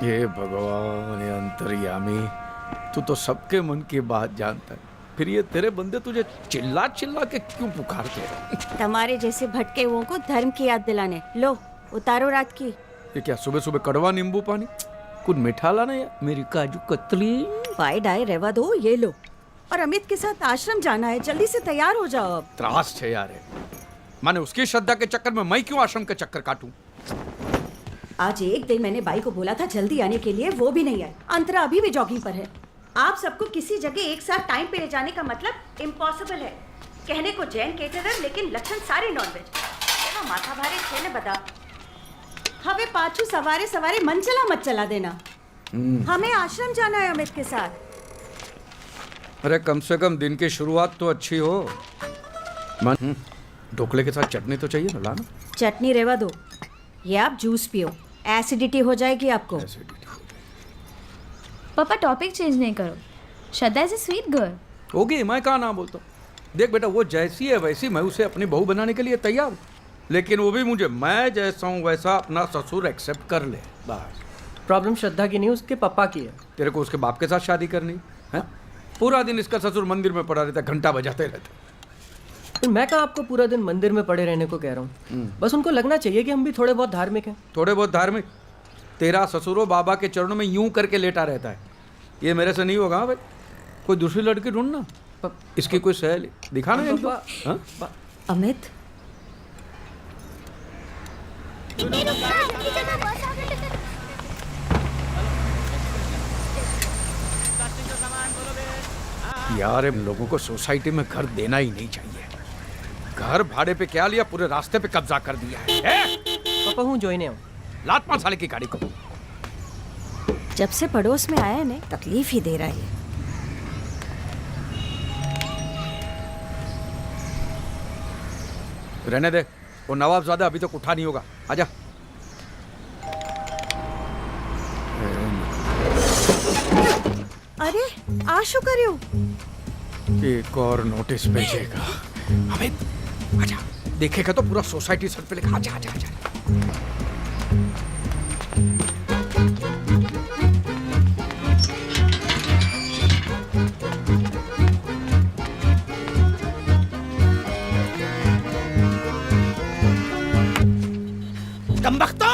हे भगवान, ये अंतर्यामी, तू तो सबके मन की बात जानता है, फिर ये तेरे बंदे तुझे चिल्ला चिल्ला के क्यों पुकारते हैं? तुम्हारे जैसे भटके हुओं को धर्म की याद दिलाने। लो उतारो रात की। ये क्या सुबह सुबह कड़वा नींबू पानी? कुछ मीठा लाना या मेरी काजू कतली? पाई डाय रेवा दो, ये लो। और अमित के साथ आश्रम जाना है, जल्दी से तैयार हो जाओ अब। त्रास है यार। माने उसकी श्रद्धा के चक्कर में मैं क्यों आश्रम के चक्कर काटूं? आज एक दिन मैंने बाई को बोला था जल्दी आने के लिए, वो भी नहीं आए। अंतरा अभी भी जॉगिंग पर है। आप सबको किसी जगह एक साथ टाइम पे ले जाने का मतलब इम्पॉसिबल है। कहने को जैन केटरर, लेकिन लक्षण सारे नॉनवेज। एवा माथा भारे छे ने बता। हमें पाछू सवारे सवारे मन चला मत चला देना। हमें आश्रम जाना है अमित के साथ। अरे कम से कम दिन की शुरुआत तो अच्छी हो। मन ढोकले के साथ चटनी तो चाहिए ना, लाना। चटनी रेवा दो, ये आप जूस पियो, एसिडिटी हो जाएगी आपको। पापा टॉपिक चेंज नहीं करो। श्रद्धा इज ए स्वीट गर्ल। होगी, मैं कहाँ ना बोलता हूँ। देख बेटा, वो जैसी है वैसी मैं उसे अपनी बहू बनाने के लिए तैयार हूँ, लेकिन वो भी मुझे मैं जैसा हूँ वैसा अपना ससुर एक्सेप्ट कर ले, बस। प्रॉब्लम श्रद्धा की नहीं, उसके पापा की है। तेरे को उसके बाप के साथ शादी करनी है? पूरा दिन इसका ससुर मंदिर में पड़ा रहता, घंटा बजाते रहता। तो मैं कहाँ आपको पूरा दिन मंदिर में पड़े रहने को कह रहा हूँ। बस उनको लगना चाहिए कि हम भी थोड़े बहुत धार्मिक हैं। थोड़े बहुत धार्मिक? तेरा ससुरो बाबा के चरणों में यूं करके लेटा रहता है। ये मेरे से नहीं होगा। हाँ भाई, कोई दूसरी लड़की ढूंढना, इसकी कोई सहेली दिखाना है। अमित, यार इन लोगों को सोसाइटी में घर देना ही नहीं चाहिए। घर भाड़े पे क्या लिया, पूरे रास्ते पे कब्जा कर दिया है। पापा हूँ जोइने हूँ। लात मार साले की गाड़ी को। जब से पड़ोस में आया है ने तकलीफ ही दे रहा है। रहने दे, वो नवाबजादा अभी तक उठा नहीं होगा। आजा। अरे आशु करियो, एक और नोटिस भेजेगा। अमित आजा, देखेगा तो पूरा सोसाइटी सर पे लिखा। आजा आजा आजा। कमबख्तो!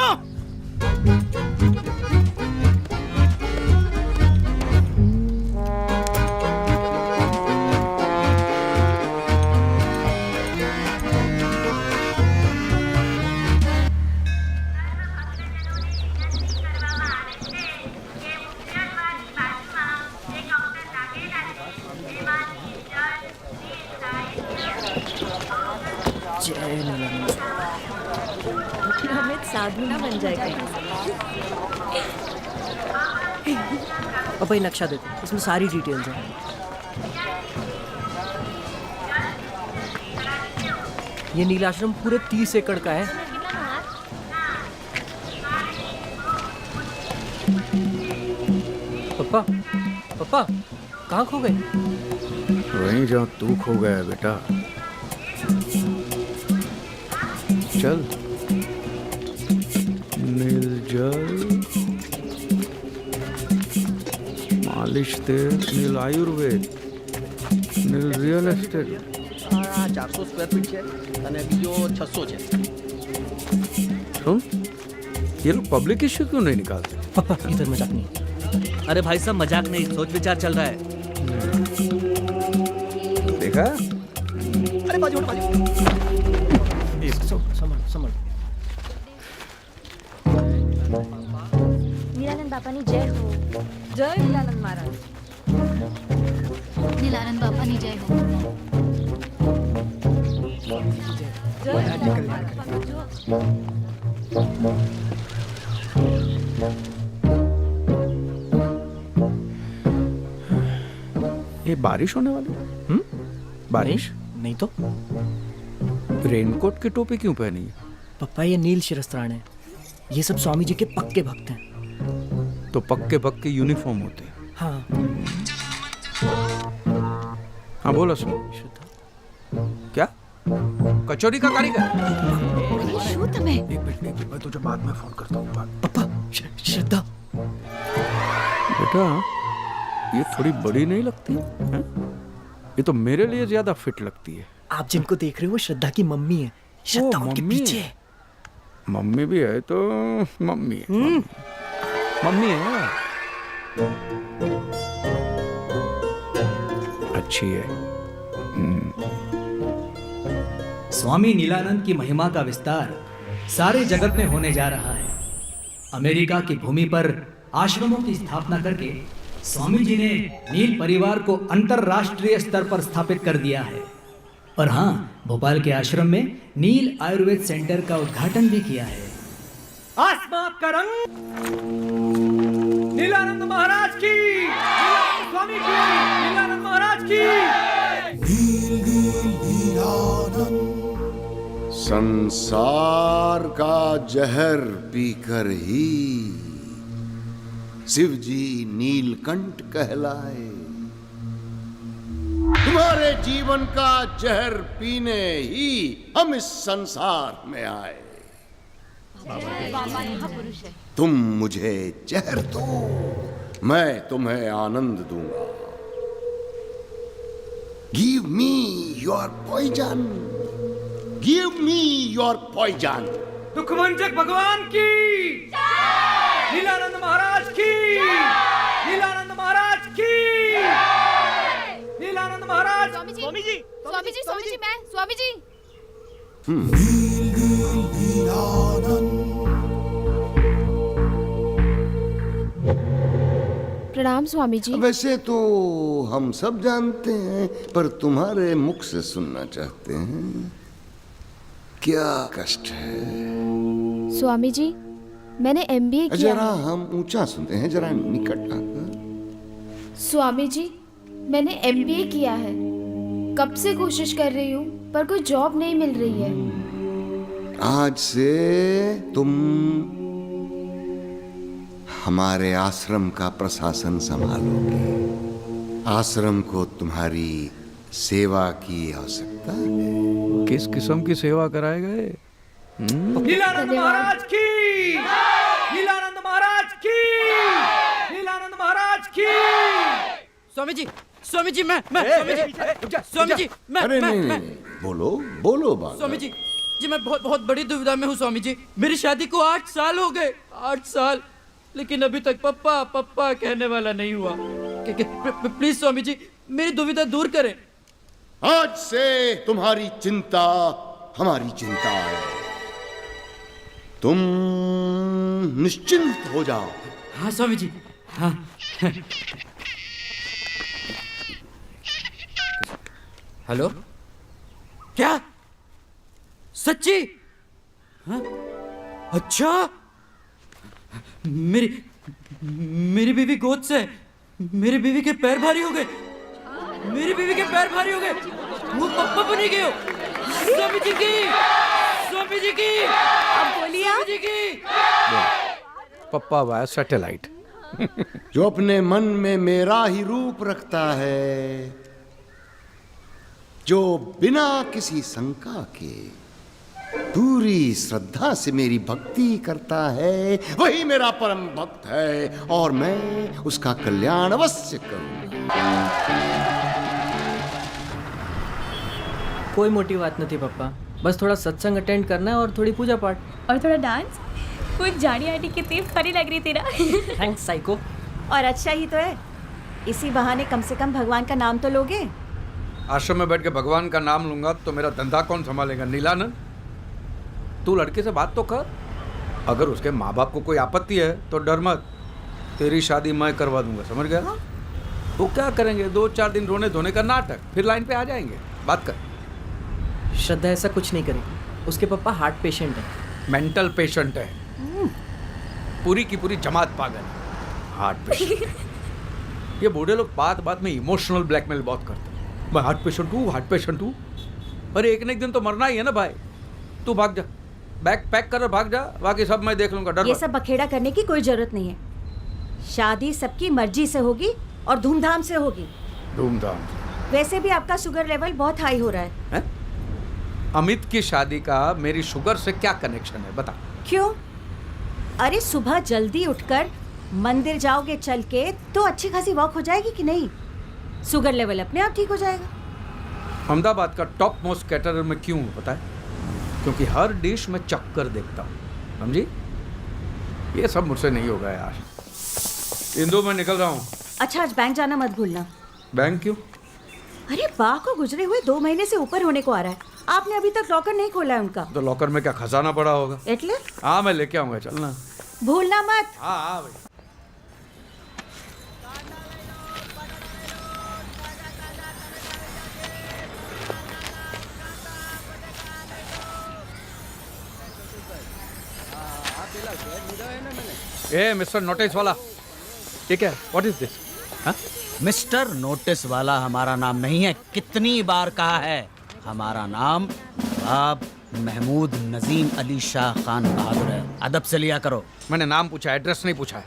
अमित साधु ना बन जाएगा। पापा ये नक्शा देखो, इसमें सारी डिटेल्स हैं। ये नीलाश्रम पूरे 30 एकड़ का है। पापा पापा कहाँ खो गए? वहीं जहाँ तू खो गया बेटा। चल। नील जल, मालिश तेल, नील आयुर्वेद, नील रियल एस्टेट। 400 સ્ક્વેર ફીટ છે અને બીજો 600 છે। सुन, ये लोग पब्लिक इश्यू क्यों नहीं निकालते? पापा इधर मजाक नहीं। अरे भाई साहब मजाक नहीं, सोच विचार चल रहा है। देखा? अरे बाजू हटो, बाजू। संभाल संभाल। नीलानंद बापानी जय हो। जय नीलानंद महाराज। नीलानंद बापानी जय हो। ये बारिश होने वाली है? बारिश नहीं तो रेनकोट की टोपी क्यों पहनी है? पापा ये नील शिरस्त्राण है। ये सब स्वामी जी के पक्के भक्त हैं। तो पक्के पक्के यूनिफॉर्म होते हैं। हाँ। हाँ बोलो सुनो। क्या? कचौरी का कारीगर? शू तुम्हें? एक मिनट मैं तुझे बाद में फोन करता हूँ। पापा श्रद्धा बेटा ये थोड़ी बड़ी नहीं लगती हैं? ये तो मेरे लिए ज्यादा फिट लगती है। आप जिनको देख रहे हो वो श्रद्धा की मम्मी है। श्रद्धा उनके मम्मी पीछे है। है। मम्मी भी है तो मम्मी है। मम्मी है, अच्छी है। स्वामी नीलानंद की महिमा का विस्तार सारे जगत में होने जा रहा है। अमेरिका की भूमि पर आश्रमों की स्थापना करके स्वामी जी ने नील परिवार को अंतरराष्ट्रीय स्तर पर स्थापित कर दिया है। और हाँ, भोपाल के आश्रम में नील आयुर्वेद सेंटर का उद्घाटन भी किया है। आसमां का रंग नीलानंद महाराज की, नीलानंद स्वामी की, नीलानंद महाराज की। संसार का जहर पीकर ही शिव जी नीलकंठ कहलाए। तुम्हारे जीवन का जहर पीने ही हम इस संसार में आए। तुम मुझे जहर दो, मैं तुम्हें आनंद दूंगा। Give me your poison, give me your poison. दुखमंजक भगवान की, नीलानंद महाराज की, नीलानंद महाराज की, नीलानंद महाराज। स्वामी जी, स्वामी जी, स्वामी जी, मैं स्वामी जी। प्रणाम स्वामी जी। वैसे तो हम सब जानते हैं, पर तुम्हारे मुख से सुनना चाहते हैं। क्या कष्ट है? स्वामी जी, मैंने एमबीए किया जरा है। हम ऊंचा सुनते हैं, जरा निकट आकर। स्वामी जी, मैंने एमबीए किया है। कब से कोशिश कर रही हूँ पर कोई जॉब नहीं मिल रही है। आज से तुम हमारे आश्रम का प्रशासन संभालोगे। आश्रम को तुम्हारी सेवा की आवश्यकता है। किस किस्म की सेवा कराए गए? नीलानंद महाराज की, नीलानंद महाराज की, नीलानंद महाराज की। स्वामी जी, स्वामी जी, मैं स्वामी जी, मैं अरे नहीं, बोलो बोलो बाबा। स्वामी जी, मैं बहुत बड़ी दुविधा में हूँ स्वामी जी। मेरी शादी को 8 साल हो गए, 8 साल, लेकिन अभी तक पप्पा पप्पा कहने वाला नहीं हुआ। प्लीज स्वामी जी, मेरी दुविधा दूर करें। आज से तुम्हारी चिंता हमारी चिंता है। तुम निश्चिंत हो जाओ। हाँ स्वामी जी, हाँ। हेलो, क्या सच्ची? हाँ? अच्छा, मेरी बीवी गोद से, मेरी बीवी के पैर भारी हो गए, मेरी बीवी के पैर भारी हो गए। वो पप्पा बनी गए हो। स्वामी जी की, स्वामी जी की, अब बोलिए स्वामी जी की। पप्पा वाया सैटेलाइट। जो अपने मन में मेरा ही रूप रखता है, जो बिना किसी शंका के पूरी श्रद्धा से मेरी भक्ति करता है, वही मेरा परम भक्त है और मैं उसका कल्याण अवश्य करूंगा। कोई मोटी बात नहीं थी पापा, बस थोड़ा सत्संग अटेंड करना है और थोड़ी पूजा पाठ और थोड़ा डांस। कुछ जाड़ी आटी कितनी फनी लग रही तेरा। Thanks psycho. और अच्छा ही तो है, इसी बहाने कम से कम भगवान का नाम तो लोगे। आश्रम में बैठ के भगवान का नाम लूंगा तो मेरा धंधा कौन संभालेगा? नीलानंद, तू लड़के से बात तो कर। अगर उसके माँ बाप को कोई आपत्ति है तो डर मत, तेरी शादी मैं करवा दूंगा, समझ गया? वो क्या करेंगे, 2-4 दिन रोने धोने का नाटक, फिर लाइन पे आ जाएंगे। बात कर। श्रद्धा ऐसा कुछ नहीं करेगी, उसके पापा हार्ट पेशेंट है। मेंटल पेशेंट है, पूरी की पूरी जमात पागल है। Heart patient. ये बूढ़े लोग बात बात में इमोशनल ब्लैकमेल बहुत करते हैं। मैं हार्ट पेशेंट हूँ, हार्ट पेशेंट हूँ। अरे एक न एक दिन तो मरना ही है ना भाई। तू भाग जा, बैग पैक कर भाग जा, बाकी सब मैं देख लूंगा। डर ये मत। सब बखेड़ा करने की कोई जरूरत नहीं है। शादी सबकी मर्जी से होगी और धूमधाम से होगी। धूमधाम। वैसे भी आपका शुगर लेवल बहुत हाई हो रहा है। अमित की शादी का मेरी शुगर से क्या कनेक्शन है, बता। क्यों? अरे सुबह जल्दी उठकर मंदिर जाओगे चल के तो अच्छी खासी वॉक हो जाएगी कि नहीं? शुगर लेवल अपने आप ठीक हो जाएगा। अहमदाबाद का टॉप मोस्ट कैटरर में क्यों हूं पता है? क्योंकि हर डिश में चक्कर देखता हूँ, समझी? ये सब मुझसे नहीं होगा यार। इंदु, मैं निकल रहा हूँ। अच्छा, आज बैंक जाना मत भूलना। बैंक क्यों? अरे बा को गुजरे हुए 2 महीने से ऊपर होने को आ रहा है। आपने अभी तक लॉकर नहीं खोला है उनका। तो लॉकर में क्या खजाना पड़ा होगा? एटले? हाँ, मैं लेके आऊंगा, चलना। भूलना मत। हाँ हाँ भाई। ए मिस्टर नोटिस वाला, ये क्या है? What is this? हाँ? मिस्टर नोटिस वाला हमारा नाम नहीं है। कितनी बार कहा है, हमारा नाम नवाब महमूद नजीम अली शाह खान बहादुर है। अदब से लिया करो। मैंने नाम पूछा है, एड्रेस नहीं पूछा है।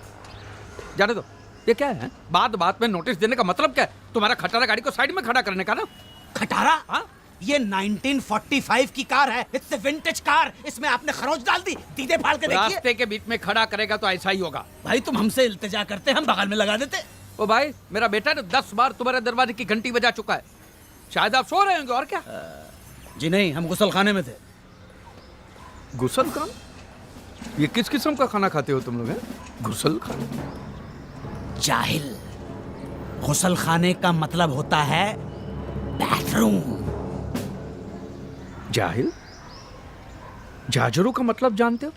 जाने दो। ये क्या है? बात बात में नोटिस देने का मतलब क्या है? तुम्हारा खटारा गाड़ी को साइड में खड़ा करने का ना? खटारा? हाँ? ये 1945 की कार है। It's vintage car. इसमें आपने खरोच डाल दी। दीदे फाड़ के देखिए। रास्ते के बीच में खड़ा करेगा तो ऐसा ही होगा। भाई तुम हमसे इल्तिजा करते, हम बगल में लगा देते। ओ भाई, मेरा बेटा ने 10 बार तुम्हारे दरवाजे की घंटी बजा चुका है। शायद आप सो रहे होंगे, और क्या? जी नहीं, हम गुसल खाने में थे। गुसल खान? ये किस किस्म का खाना खाते हो तुम लोग? हैं गुसल खान? जाहिल, गुसल खाने का मतलब होता है बाथरूम। जाहिल? जाजरू का मतलब जानते हो?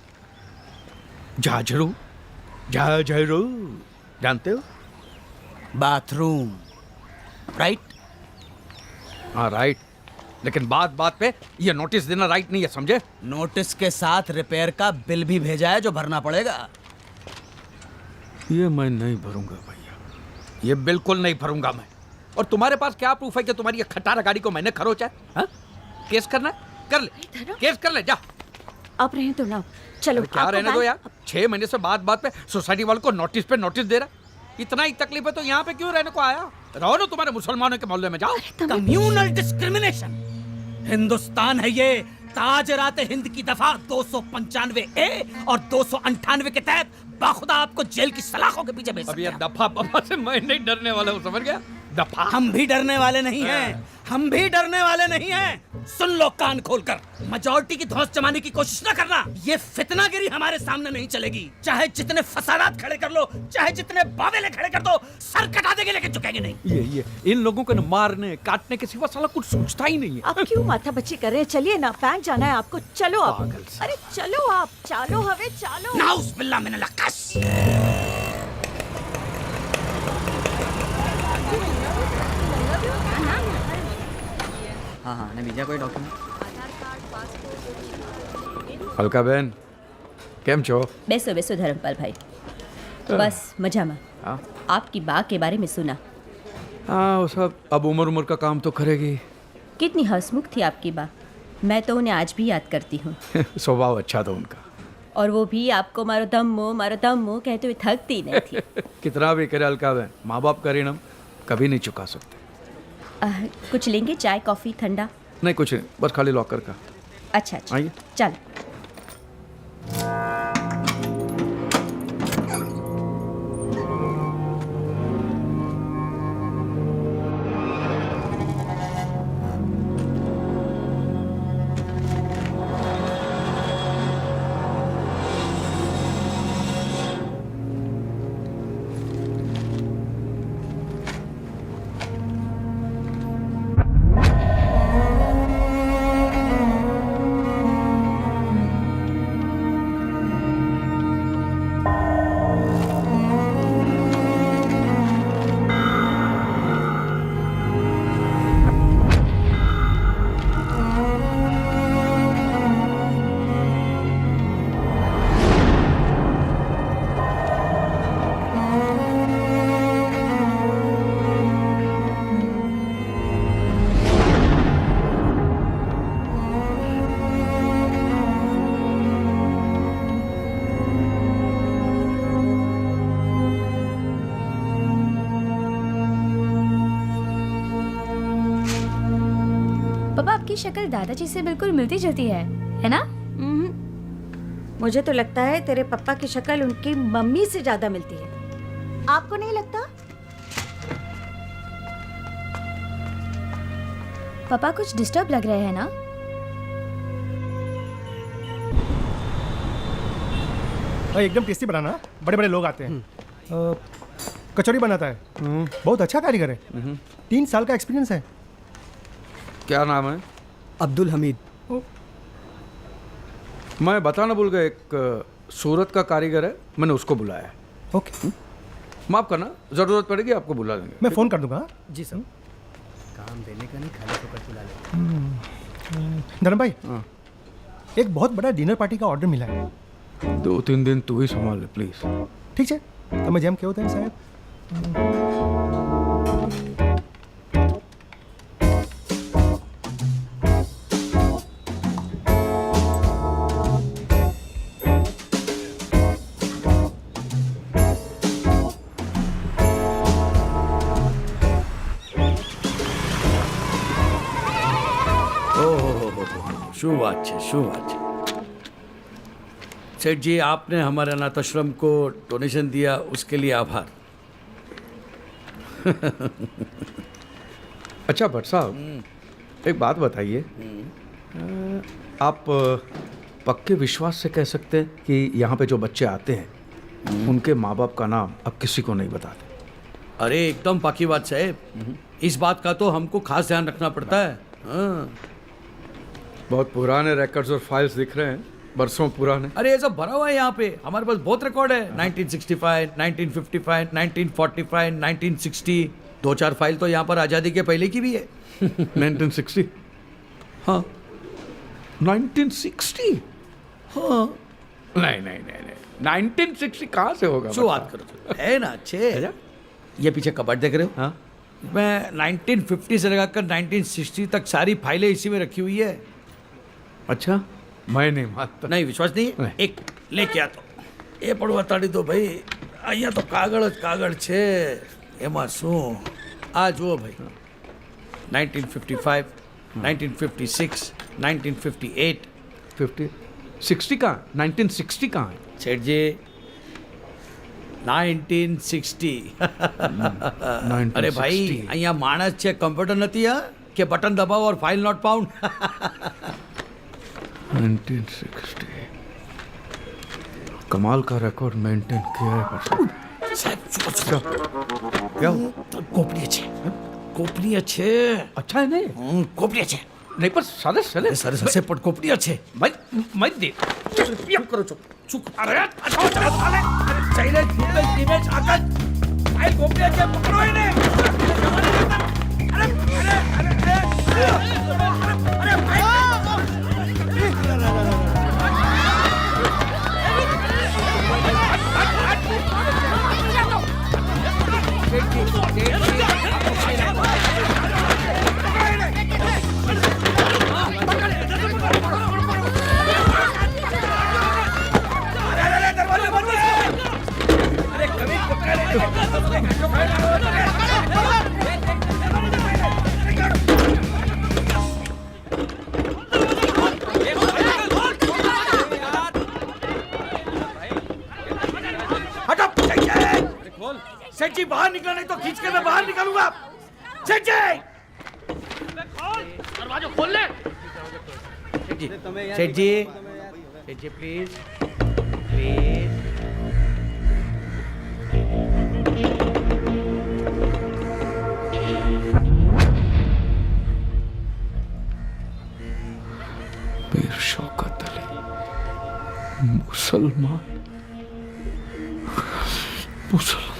जाजरू? जाजरू जानते हो? Bathroom, right? हाँ राइट, लेकिन बात बात पे ये नोटिस देना राइट नहीं है, समझे? नोटिस के साथ रिपेयर का बिल भी भेजा है जो भरना पड़ेगा। ये मैं नहीं भरूंगा भैया, ये बिल्कुल नहीं भरूंगा मैं। और तुम्हारे पास क्या प्रूफ है कि तुम्हारी ये खटारा गाड़ी को मैंने खरोचा है? हाँ? केस करना है? कर ले, केस कर ले, जा। आप रहे तो ना, चलो। अरे क्या आपको रहने दो बैंक- यार। 6 महीने से बात बात पे सोसाइटी वालों को नोटिस पे नोटिस दे रहा। इतना ही तकलीफ है तो यहाँ पे क्यों रहने को आया? रहो ना तुम्हारे मुसलमानों के मोहल्ले में, जाओ। Communal discrimination. हिंदुस्तान है ये। ताजरात हिंद की दफा 295A और 298 के तहत बाखुदा आपको जेल की सलाखों के पीछे भेज अब सकते ये हैं। दफा पफा से मैं नहीं डरने वाला हूँ, समझ गया? दफा। हम भी डरने वाले नहीं हैं। हम भी डरने वाले नहीं हैं। सुन लो कान खोलकर, मेजॉरिटी की धौंस जमाने की कोशिश न करना। ये फितनागिरी हमारे सामने नहीं चलेगी। चाहे जितने फसादात खड़े कर लो, चाहे जितने बावेले खड़े कर दो, सर कटा देंगे लेकिन झुकेंगे नहीं। ये इन लोगों को न मारने काटने के सिवा साला कुछ सोचता ही नहीं है। आप क्यों माथा बच्ची कर रहे हैं? चलिए ना, बैंक जाना है आपको। चलो आप। पागल सा। अरे चलो आप, चालो हवे चालो। नाउस बिल्ला मिनल अक्कस। हाँ हाँ, ने बीजा कोई डॉक्यूमेंट? હલકા બેન કેમ છો? બેસો બેસો ધરમપાલ ભાઈ. બસ મજામાં. हाँ आपकी बा के बारे में सुना. हाँ, वो सब अब उम्र उम्र का काम तो करेगी। कितनी हंसमुख थी आपकी बा. मैं तो उन्हें आज भी याद करती हूँ. स्वभाव अच्छा था उनका। और वो भी आपको मारो दम्मो कहते हुए थकती नहीं थी. कितना भी करे अलका बहन, माँ बाप का ऋण हम कभी नहीं चुका सकते। कुछ लेंगे? चाय कॉफ़ी ठंडा? नहीं कुछ नहीं, बस खाली लॉकर का। अच्छा अच्छा, आइए। चलो. पापा, आपकी शक्ल दादाजी से बिल्कुल मिलती जुलती है ना? मुझे तो लगता है तेरे पापा की शक्ल उनकी मम्मी से ज्यादा मिलती है। आपको नहीं लगता? पापा कुछ डिस्टर्ब लग रहे हैं ना? भाई एकदम टेस्टी बनाना, बड़े बड़े लोग आते हैं। कचौड़ी बनाता है, बहुत अच्छा कारीगर है। 3 साल का एक्सपीरियंस है। क्या नाम है? अब्दुल हमीद। मैं बताना भूल गया, एक सूरत का कारीगर है, मैंने उसको बुलाया है। ओके, माफ करना, जरूरत पड़ेगी आपको बुला देंगे। मैं फ़ोन कर दूंगा। जी सर। काम देने का नहीं, खाने को कर बुला ले। धर्म भाई, हाँ। एक बहुत बड़ा डिनर पार्टी का ऑर्डर मिला है। 2-3 दिन तू ही संभाल ले प्लीज। ठीक है, તમે જેમ કહો તેમ સાહેબ। શું વાત છે, શું વાત છે। सेठ जी, आपने हमारे अनाथ आश्रम को डोनेशन दिया, उसके लिए आभार। अच्छा भट्ट साहब, एक बात बताइए, आप पक्के विश्वास से कह सकते हैं कि यहाँ पे जो बच्चे आते हैं उनके माँ बाप का नाम अब किसी को नहीं बताते? अरे एकदम पाकी बात साहेब, इस बात का तो हमको खास ध्यान रखना पड़ता है। हाँ। बहुत पुराने रिकॉर्ड्स और फाइल्स दिख रहे हैं, बरसों पुराने। अरे ये सब भरा हुआ है यहाँ पे, हमारे पास बहुत रिकॉर्ड है। 1965, 1955, 1945, 1960, 2-4 फाइल तो यहाँ पर आज़ादी के पहले की भी है। 1960? हाँ 1960? हाँ। नहीं नहीं नहीं नहीं, 1960 कहाँ से होगा? શું વાત કરો છો? है ना अच्छे। ये पीछे कबर्ड देख रहे हो? हाँ। मैं 1950 से लगाकर 1960 तक सारी फाइलें इसी में रखी हुई है। अच्छा, मैं नहीं मानता। नहीं विश्वास नहीं है? नहीं। एक लेके आ तो એ પણ બતાડી દો ભાઈ, અહીંયા તો કાગળ જ કાગળ છે, એમાં શું? આ જુઓ ભાઈ, 1955, 1956, 1958। 60 कहाँ? 1960 कहाँ है? सेठ जी 1960। અરે ભાઈ, અહીંયા માણસ છે, કમ્પ્યુટર નથી હા કે બટન દબાવો और फाइल नॉट फाउंड। 1960 कमाल का रिकॉर्ड मेंटेन किया है भट्ट साहब। સાહેબ क्या गोपनीय છે, गोपनीय છે। अच्छा है नहीं? गोपनीय છે नहीं पर सारे चले સર સર પણ गोपनीय છે। मैं दे ચૂપ કરો છો, ચૂપ। અરે અરે ચાઇલે ગૂગલ ઇમેજ આગળ ફાઇલ गोपनीय છે, પકડો એને। અરે અરે અરે અરે ફાઇલ सेठ जी बाहर निकला, नहीं तो खींच के मैं बाहर निकालूंगा। सेठ जी दरवाजा खोल ले। सेठ जी सेठ जी सेठ जी प्लीज प्लीज। मीर शौकत अली मुसलमान मुसलमान।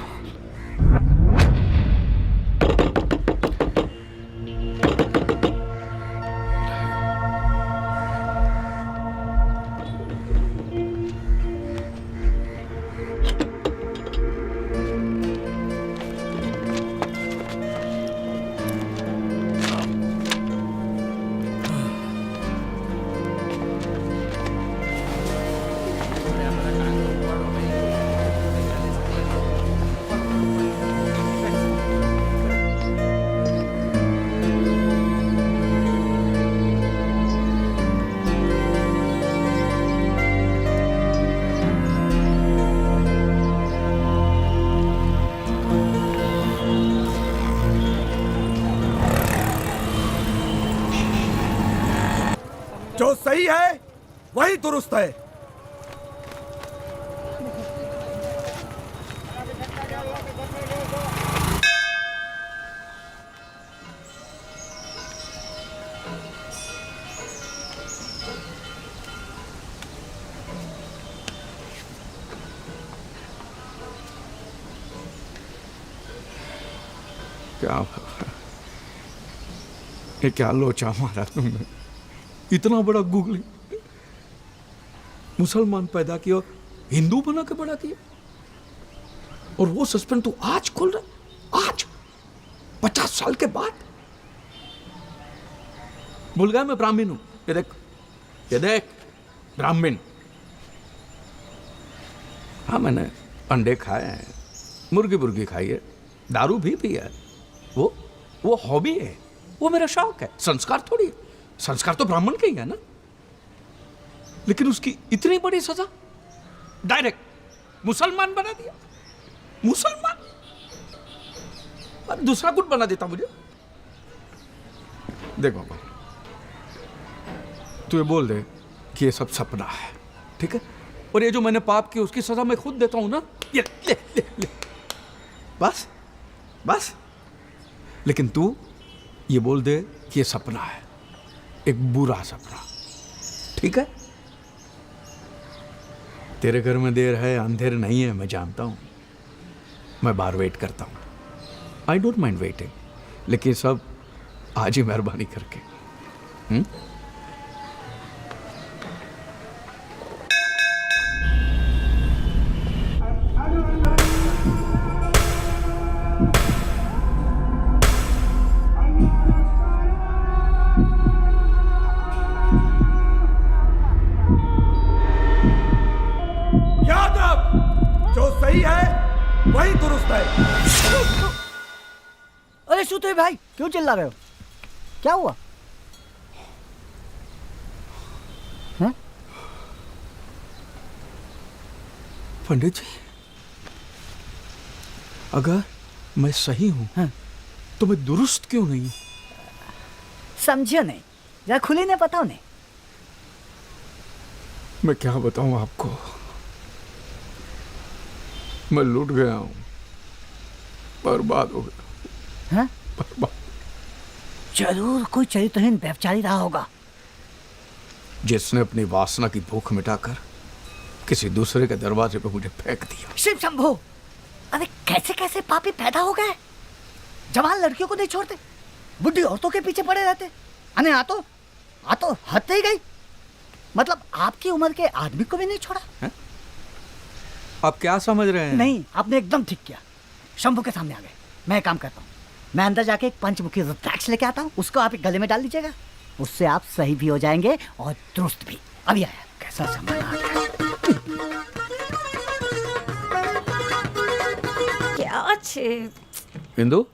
सही है वही दुरुस्त है। क्या ये क्या लोचा मारा तुमने, इतना बड़ा गूगली मुसलमान पैदा किया, हिंदू बना के बड़ा किया, और वो सस्पेंस तू आज खोल रहा, आज 50 साल के बाद। भूल गया मैं ब्राह्मण हूं, ये देख ब्राह्मण। हाँ मैंने अंडे खाए हैं, मुर्गी खाई है, दारू भी पी है, वो हॉबी है, वो मेरा शौक है, संस्कार थोड़ी है। संस्कार तो ब्राह्मण के ही है ना। लेकिन उसकी इतनी बड़ी सजा, डायरेक्ट मुसलमान बना दिया, मुसलमान। और दूसरा कुछ बना देता मुझे। देख बाबा, तू ये बोल दे कि ये सब सपना है, ठीक है, और ये जो मैंने पाप किया उसकी सजा मैं खुद देता हूं ना, ये ले। बस। लेकिन तू ये बोल दे कि ये सपना है, एक बुरा सपना, ठीक है। तेरे घर में देर है अंधेर नहीं है, मैं जानता हूं, मैं बाहर वेट करता हूं, आई डोंट माइंड वेटिंग, लेकिन सब आज ही मेहरबानी करके। याद रख, जो सही है वही दुरुस्त है। अरे सूते भाई क्यों चिल्ला रहे हो, क्या हुआ? हैं? पंडित जी, अगर मैं सही हूं तो मैं दुरुस्त क्यों नहीं? समझियो नहीं, जरा खुली ने बताओ नहीं। मैं क्या बताऊं आपको, मैं लूट गया हूं, बर्बाद हो गया। हैं? बर्बाद। जरूर कोई चरित्रहीन व्यभिचारी रहा होगा, जिसने अपनी वासना की भूख मिटाकर किसी दूसरे के दरवाजे पे मुझे फेंक दिया। शिव शंभो, अरे कैसे कैसे पापी पैदा हो गए। जवान लड़कियों को नहीं छोड़ते, बुढ़ी औरतों के पीछे पड़े रहते। अने आ तो हद ही गई, मतलब आपकी उम्र के आदमी को भी नहीं छोड़ा। है? आप क्या समझ रहे हैं? नहीं, आपने एकदम ठीक किया। शंभू के सामने आ गए। मैं एक काम करता हूँ, मैं अंदर जाके एक पंचमुखी रुद्राक्ष लेके आता हूँ, उसको आप एक गले में डाल दीजिएगा, उससे आप सही भी हो जाएंगे और दुरुस्त भी। अभी आया, कैसा सामान आ गया। क्या छे हिंदू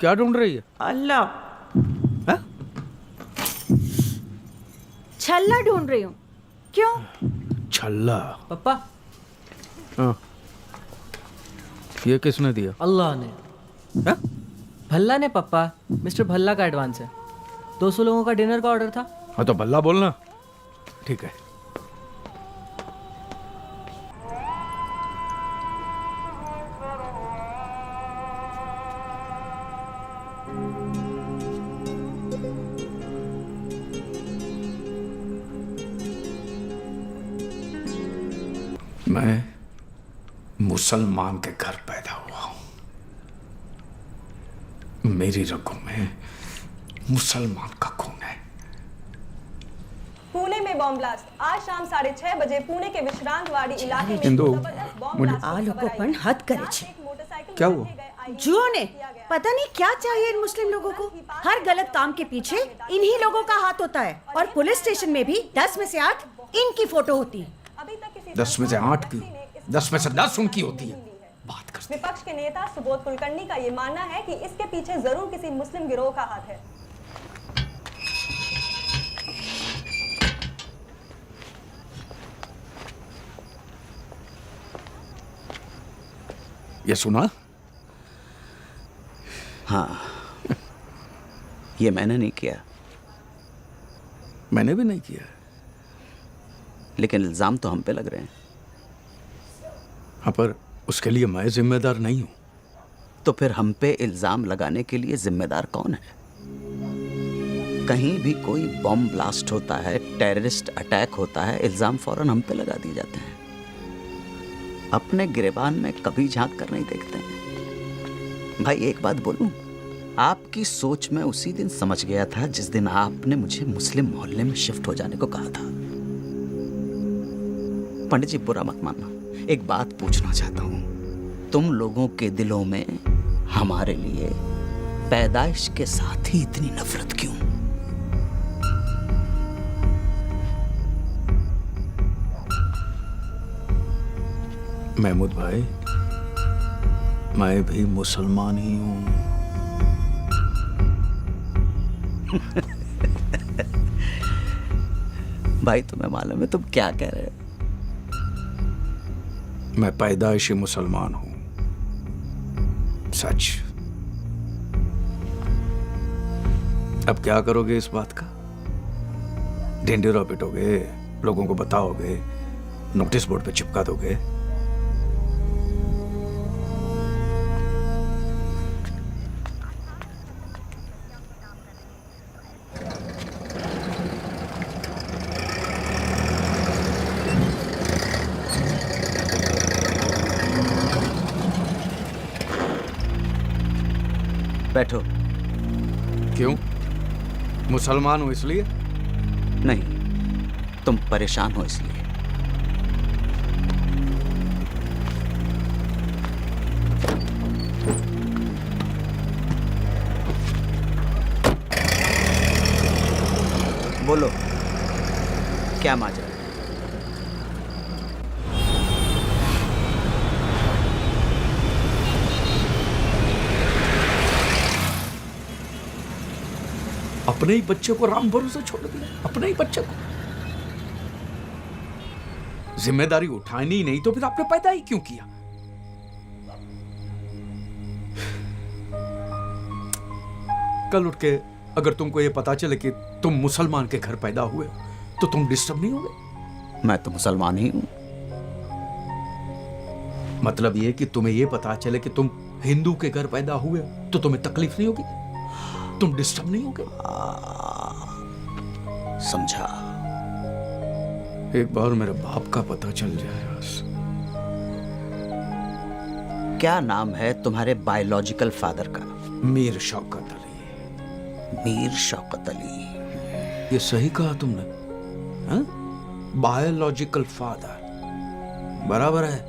क्या ढूंढ रही है? अल्लाह, है? छल्ला ढूंढ रही हूँ। क्यों? छल्ला? पप्पा, हाँ। ये किसने दिया? अल्लाह ने। है? भल्ला ने पप्पा, मिस्टर भल्ला का एडवांस है। 200 लोगों का डिनर का ऑर्डर था। हाँ तो भल्ला बोलना, ठीक है। मैं मुसलमान के घर पैदा हुआ हूं, मेरी रगों में मुसलमान का खून है। पुणे में बॉम्ब ब्लास्ट। आज शाम 6:30 बजे पुणे के विश्रांतवाड़ी इलाके में हिंदू, जबरदस्त बॉम्ब ब्लास्ट आ लोगों पण हद करे छे। क्या हुआ? जुओं ने पता नहीं क्या चाहिए इन मुस्लिम लोगों को। हर गलत काम के पीछे इन्हीं लोगों का हाथ होता है। और पुलिस स्टेशन में भी 10 में से 8 इनकी फोटो होती है। 10 में से 8 की, 10 में से 10 उनकी होती है। बात करते। विपक्ष के नेता सुबोध कुलकर्णी का ये मानना है कि इसके पीछे जरूर किसी मुस्लिम गिरोह का हाथ है। ये सुना? हाँ, ये मैंने नहीं किया। मैंने भी नहीं किया। लेकिन इल्ज़ाम तो हम पे लग रहे हैं। हाँ, पर उसके लिए मैं जिम्मेदार नहीं हूँ। तो फिर हम पे इल्ज़ाम लगाने के लिए जिम्मेदार कौन है? कहीं भी कोई बॉम्ब ब्लास्ट होता है, टेररिस्ट अटैक होता है, इल्ज़ाम फौरन हम पे लगा दिए जाते हैं। अपने गिरेबान में कभी झांक कर नहीं देखते हैं। भाई एक बात बोलूं, आपकी सोच में उसी दिन समझ गया था जिस दिन आपने मुझे मुस्लिम मोहल्ले में शिफ्ट हो जाने को कहा था। पंडित जी बुरा मत मानना, एक बात पूछना चाहता हूं, तुम लोगों के दिलों में हमारे लिए पैदाइश के साथ ही इतनी नफरत क्यों? महमूद भाई, मैं भी मुसलमान ही हूं। भाई तुम्हें मालूम है तुम क्या कह रहे हो? मैं पैदाइशी मुसलमान हूं, सच। अब क्या करोगे इस बात का? ढिंढेरा पिटोगे, लोगों को बताओगे, नोटिस बोर्ड पे चिपका दोगे? बैठो। क्यों? मुसलमान हो इसलिए? नहीं, तुम परेशान हो इसलिए। बोलो, क्या माजरा? अपने ही बच्चे को राम भरोसे छोड़ दिया, अपने ही बच्चे को। जिम्मेदारी उठानी नहीं तो फिर आपने पैदा ही क्यों किया? कल उठ के अगर तुमको ये पता चले कि तुम मुसलमान के घर पैदा हुए हो तो तुम डिस्टर्ब नहीं होगे? मैं तो मुसलमान ही हूं। मतलब ये कि तुम्हें ये पता चले कि तुम हिंदू के घर पैदा हुए हो तो तुम्हें तकलीफ नहीं होगी? तुम डिस्टर्ब नहीं होगे? समझा। एक बार मेरे बाप का पता चल जाए बस। क्या नाम है तुम्हारे बायोलॉजिकल फादर का? मीर शौकत अली। मीर शौकत अली। ये सही कहा तुमने, हाँ? बायोलॉजिकल फादर बराबर है।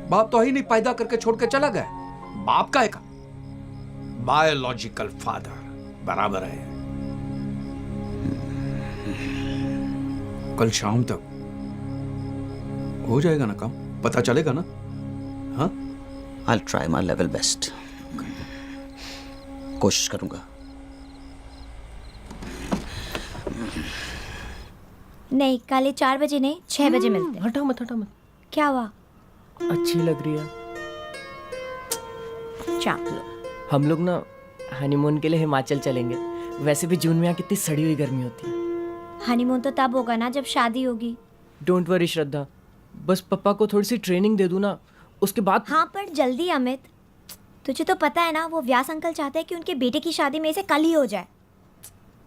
बाप तो ही नहीं, पैदा करके छोड़ के चला गया। बाप का है का? बायोलॉजिकल फादर बराबर है। कल शाम तक हो जाएगा ना काम? पता चलेगा ना? हाँ, I'll try my level best. कोशिश करूंगा। नहीं, कल 4 बजे नहीं, 6 बजे मिलते हैं। हटा मत, हटा मत। क्या हुआ? अच्छी लग रही है। चाप लो। हम लोग ना हनीमून के लिए हिमाचल चलेंगे। वैसे भी जून में यहाँ कितनी सड़ी हुई गर्मी होती है। हनीमून तो तब होगा ना जब शादी होगी। डोंट वरी श्रद्धा, बस पापा को थोड़ी सी ट्रेनिंग दे दूँ ना, उसके बाद। हाँ पर जल्दी अमित, तुझे तो पता है ना वो व्यास अंकल चाहते हैं कि उनके बेटे की शादी में से कल ही हो जाए।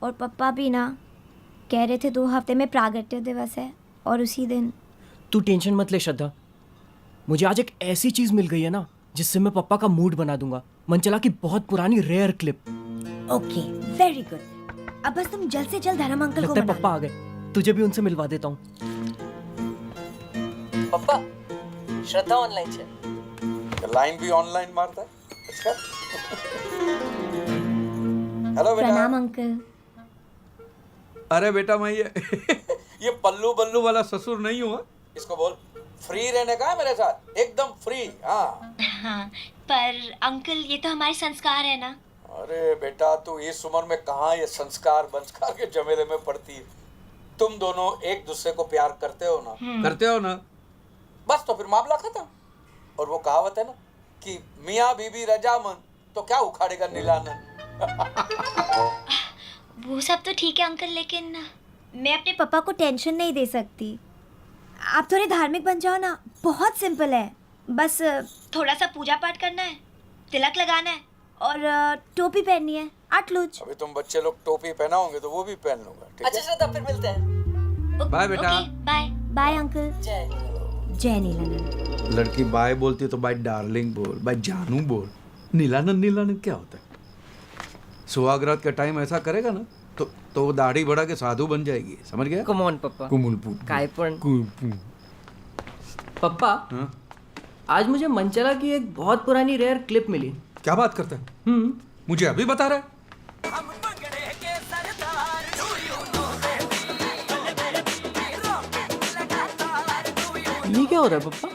और पापा भी ना कह रहे थे 2 हफ्ते में प्रागट्य दिवस है और उसी दिन। तू टेंशन मत ले श्रद्धा, मुझे आज एक ऐसी चीज मिल गई है ना जिससे मैं पापा का मूड बना दूंगा। मनचला की बहुत पुरानी rare clip. Okay, very good. अब बस तुम जल्द से जल्द धर्म अंकल को लगता है मना पापा आ गए, तुझे भी उनसे मिलवा देता हूँ। पापा, श्रद्धा ऑनलाइन है। लाइन भी ऑनलाइन मारता है। अच्छा। हेलो बेटा। प्रणाम अंकल। अरे बेटा, मैं ये पल्लू बल्लू वाला ससुर नहीं हुआ। इसको बोल फ्री रहने का है मेरे साथ, एकदम फ्री। हाँ हाँ, पर अंकल ये तो हमारे संस्कार है ना। अरे बेटा, तू इस उम्र में कहाँ ये संस्कार बंस्कार के झमेले में पड़ती है? तुम दोनों एक दूसरे को प्यार करते हो ना? करते हो ना? बस तो फिर मामला खत्म। और वो कहावत है ना कि मियाँ बीबी रजामंद तो क्या उखाड़ेगा नीलानंद। वो सब तो ठीक है अंकल, लेकिन मैं अपने पापा को टेंशन नहीं दे सकती। आप थोड़े धार्मिक बन जाओ ना, बहुत सिंपल है। बस थोड़ा सा पूजा पाठ करना है, तिलक लगाना है और टोपी पहननी है, आटलूज। अभी तुम बच्चे लोग टोपी पहनाओगे तो वो भी पहन लूंगा, ठीक अच्छा श्रद्धा, फिर मिलते हैं। बाय बेटा। Bye bye uncle. जय नीलानंद। लड़की बाय बोलती है तो बाय डार्लिंग बोल, बाय जानू बोल। नीलानंद नीलानंद क्या होता है? सुहागरात का टाइम ऐसा करेगा ना तो वो दाढ़ी बढ़ा के साधु बन जाएगी, समझ गया? कम ऑन पप्पा। काय पण पप्पा, हाँ? आज मुझे मंचला की एक बहुत पुरानी रेयर क्लिप मिली। क्या बात करता है? मुझे अभी बता रहा है? ये क्या हो रहा है पप्पा?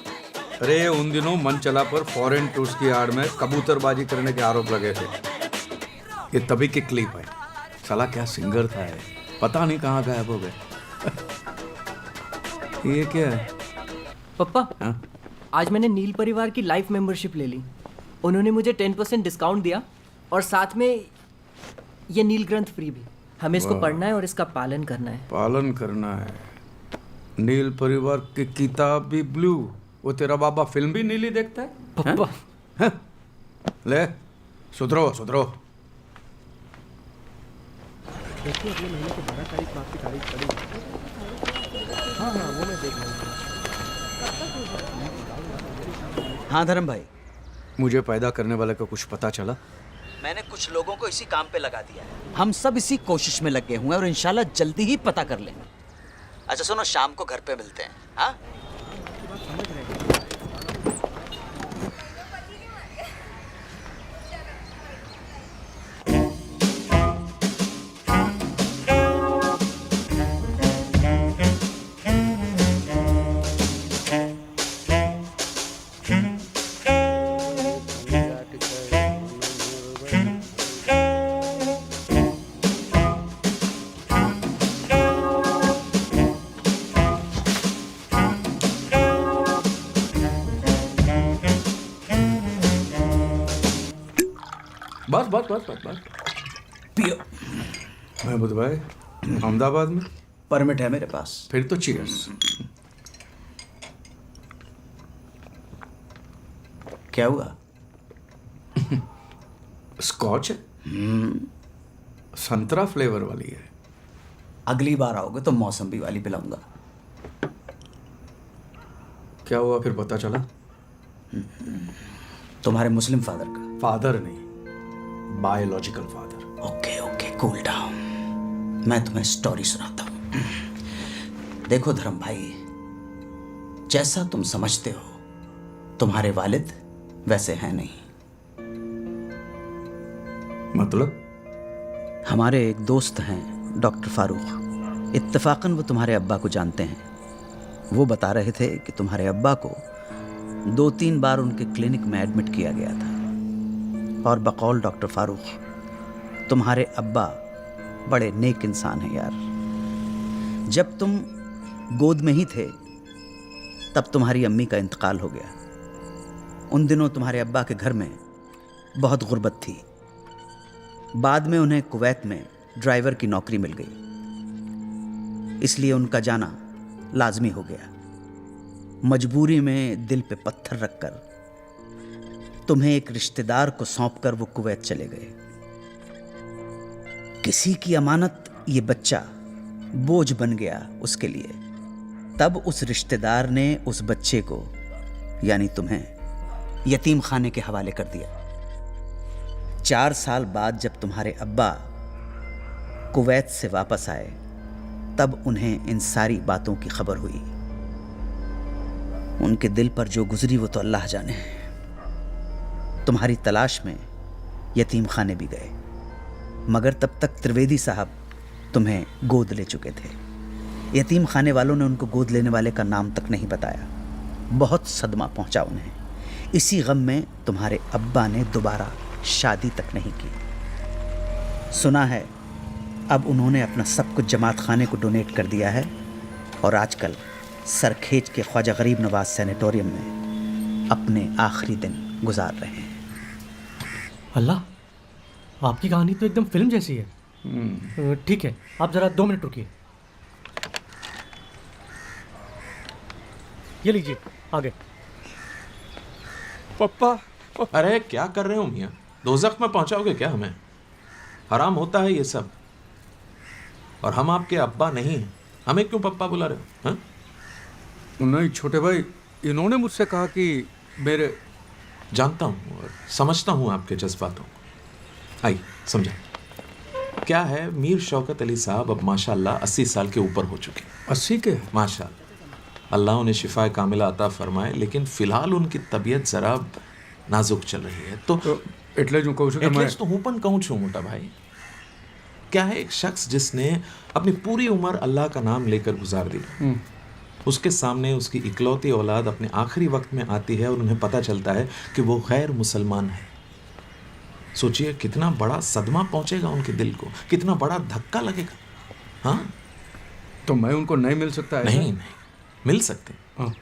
अरे उन दिनों मंचला पर फॉरेन टूर्स की आड़ में कबूतरबाजी करने के आरोप लगे थे। ये तभी की क्लिप है। साला क्या सिंगर था है, पता नहीं कहाँ गायब हो गए। ये क्या है? पप्पा, हाँ? आज मैंने नील परिवार की लाइफ मेंबरशिप ले ली। उन्होंने मुझे 10% डिस्काउंट दिया और साथ में ये नील ग्रंथ फ्री भी। हमें इसको पढ़ना है और इसका पालन करना है। पालन करना है। नील परिवार की किताब भी ब्लू, वो तेरा बाबा फिल्म भी नीली देखता है? पप्पा हैं? ले सुधरो सुधरो। देखिए अगले महीने की 12 तारीख को आपकी तारीख पड़ी। हाँ वो मैं देख लूँगा। हाँ धर्म भाई, मुझे पैदा करने वाले का कुछ पता चला? मैंने कुछ लोगों को इसी काम पे लगा दिया है। हम सब इसी कोशिश में लगे हुए हैं और इंशाल्लाह जल्दी ही पता कर लेंगे। अच्छा सुनो, शाम को घर पे मिलते हैं। हाँ बस बस बस बस बस पियो। महमूद भाई, अहमदाबाद में परमिट है मेरे पास। फिर तो चीयर्स। क्या हुआ? स्कॉच है, संतरा फ्लेवर वाली है। अगली बार आओगे तो मौसम्बी वाली पिलाऊंगा। क्या हुआ फिर पता चला? तुम्हारे मुस्लिम फादर का। फादर नहीं, biological father. Okay okay, cool down. मैं तुम्हें स्टोरी सुनाता हूँ। देखो धर्म भाई, जैसा तुम समझते हो तुम्हारे वालिद वैसे हैं नहीं। मतलब? हमारे एक दोस्त हैं डॉक्टर फारूक, इत्तेफाकन वो तुम्हारे अब्बा को जानते हैं। वो बता रहे थे कि तुम्हारे अब्बा को 2-3 बार उनके क्लिनिक में एडमिट किया गया था। और बकौल डॉक्टर फारूक, तुम्हारे अब्बा बड़े नेक इंसान हैं यार। जब तुम गोद में ही थे तब तुम्हारी अम्मी का इंतकाल हो गया। उन दिनों तुम्हारे अब्बा के घर में बहुत गुर्बत थी। बाद में उन्हें कुवैत में ड्राइवर की नौकरी मिल गई, इसलिए उनका जाना लाजमी हो गया। मजबूरी में दिल पे पत्थर रखकर तुम्हें एक रिश्तेदार को सौंपकर वो कुवैत चले गए। किसी की अमानत ये बच्चा बोझ बन गया उसके लिए। तब उस रिश्तेदार ने उस बच्चे को, यानी तुम्हें, यतीम खाने के हवाले कर दिया। 4 साल बाद जब तुम्हारे अब्बा कुवैत से वापस आए तब उन्हें इन सारी बातों की खबर हुई। उनके दिल पर जो गुजरी वो तो अल्लाह जाने। तुम्हारी तलाश में यतीम खाने भी गए, मगर तब तक त्रिवेदी साहब तुम्हें गोद ले चुके थे। यतीम खाने वालों ने उनको गोद लेने वाले का नाम तक नहीं बताया। बहुत सदमा पहुंचा उन्हें। इसी गम में तुम्हारे अब्बा ने दोबारा शादी तक नहीं की। सुना है अब उन्होंने अपना सब कुछ जमात खाने को डोनेट कर दिया है और आजकल सरखेज के ख्वाजा गरीब नवाज सैनिटोरियम में अपने आखिरी दिन गुजार रहे हैं। अल्लाह, आपकी कहानी तो एकदम फिल्म जैसी है। ठीक है, आप ज़रा 2 मिनट रुकिए। ये लीजिए आगे। पप्पा अरे क्या कर रहे हो मियाँ? दोज़ख में पहुंचाओगे क्या हमें? हराम होता है ये सब। और हम आपके अब्बा नहीं हैं, हमें क्यों पप्पा बुला रहे हो? हाँ? नहीं छोटे भाई, इन्होंने मुझसे कहा कि मेरे... जानता हूँ और समझता हूँ आपके जज्बातों को। आइए समझा। क्या है, मीर शौकत अली साहब अब माशाल्लाह 80 साल के ऊपर हो चुके। 80 के? माशाल्लाह, अल्लाह उन्हें शिफा कामिला अता फरमाए, लेकिन फ़िलहाल उनकी तबीयत ज़रा नाजुक चल रही है। तो એટલે જ હું કહું છું કે એટલે જ તો હું પણ કહું છું મોટા भाई। क्या है, एक शख्स जिसने अपनी पूरी उम्र अल्लाह का नाम लेकर गुजार दी, उसके सामने उसकी इकलौती औलाद अपने आखिरी वक्त में आती है और उन्हें पता चलता है कि वो गैर मुसलमान है। सोचिए कितना बड़ा सदमा पहुंचेगा उनके दिल को, कितना बड़ा धक्का लगेगा। हाँ, तो मैं उनको नहीं मिल सकता है? नहीं, मिल सकते,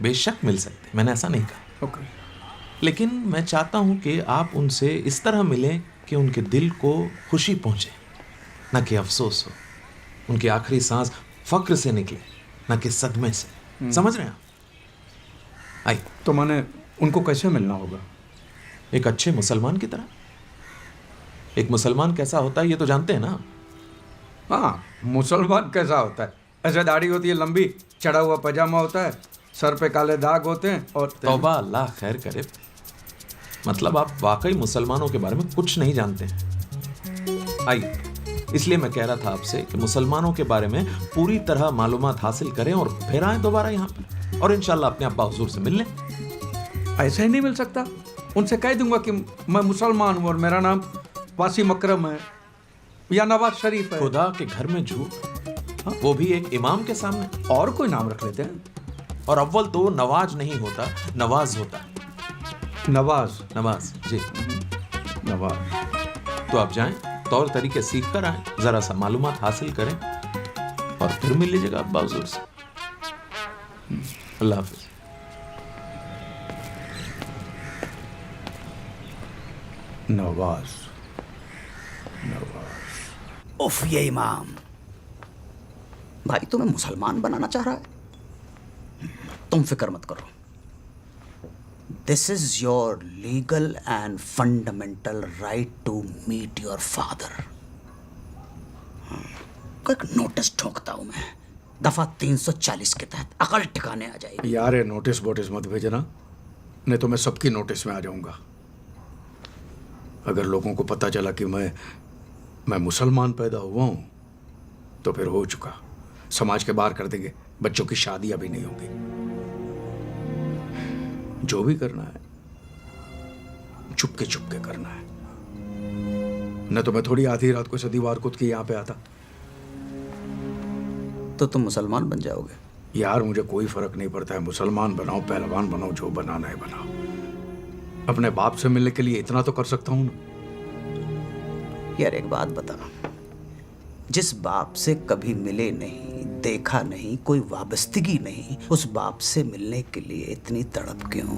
बेशक मिल सकते, मैंने ऐसा नहीं कहा। ओके। लेकिन मैं चाहता हूं कि आप उनसे इस तरह मिलें कि उनके दिल को खुशी पहुंचे, न कि अफसोस हो। उनकी आखिरी सांस फक्र से निकले, न कि सदमे से। समझ रहे हैं आप? आइए। तो मैंने उनको कैसे मिलना होगा? एक अच्छे मुसलमान की तरह। एक मुसलमान कैसा होता है ये तो जानते हैं ना? हाँ, मुसलमान कैसा होता है? ऐसे दाढ़ी होती है लंबी, चढ़ा हुआ पजामा होता है, सर पे काले दाग होते हैं और... तौबा, अल्लाह खैर करे। मतलब आप वाकई मुसलमानों के बारे में कुछ नहीं जानते हैं। आइए, इसलिए मैं कह रहा था आपसे कि मुसलमानों के बारे में पूरी तरह मालूमात हासिल करें और फिर आए दोबारा यहाँ पर और इंशाल्लाह अपने अब्बा हुजूर से मिल लें। ऐसे ही नहीं मिल सकता? उनसे कह दूंगा कि मैं मुसलमान हूँ और मेरा नाम वासिम अकरम है या नवाज शरीफ है। खुदा के घर में झूठ, वो भी एक इमाम के सामने। और कोई नाम रख लेते हैं। और अव्वल तो नवाज नहीं होता, नवाज होता है। नवाज जी, नवाज। तो आप जाएं, तौर तरीके सीख कर आए, जरा सा मालूमात हासिल करें और फिर मिल लीजिएगा अब्बा हुजूर से। अल्लाह हाफिज। नवाज। उफ, ये इमाम भाई तुम्हें मुसलमान बनाना चाह रहा है। तुम फिक्र मत करो, this is your legal and fundamental right to meet your father. एक नोटिस ठोकता हूं मैं, दफा 340 के तहत अकल ठिकाने आ जाएगी। यार ये नोटिस वोटिस मत भेजना, नहीं तो मैं सबकी नोटिस में आ जाऊंगा। अगर लोगों को पता चला कि मैं मुसलमान पैदा हुआ हूं तो फिर हो चुका, समाज के बाहर कर देंगे, बच्चों की शादियां भी नहीं होंगी। जो भी करना है चुपके चुपके करना है, न तो मैं थोड़ी आधी रात को सदीवार कूद के यहाँ पे आता। तो तुम मुसलमान बन जाओगे? यार मुझे कोई फर्क नहीं पड़ता है, मुसलमान बनाओ पहलवान बनाओ, जो बनाना है बनाओ। अपने बाप से मिलने के लिए इतना तो कर सकता हूं ना। यार एक बात बता, जिस बाप से कभी मिले नहीं, देखा नहीं, कोई वाबस्तगी नहीं, उस बाप से मिलने के लिए इतनी तड़प क्यों?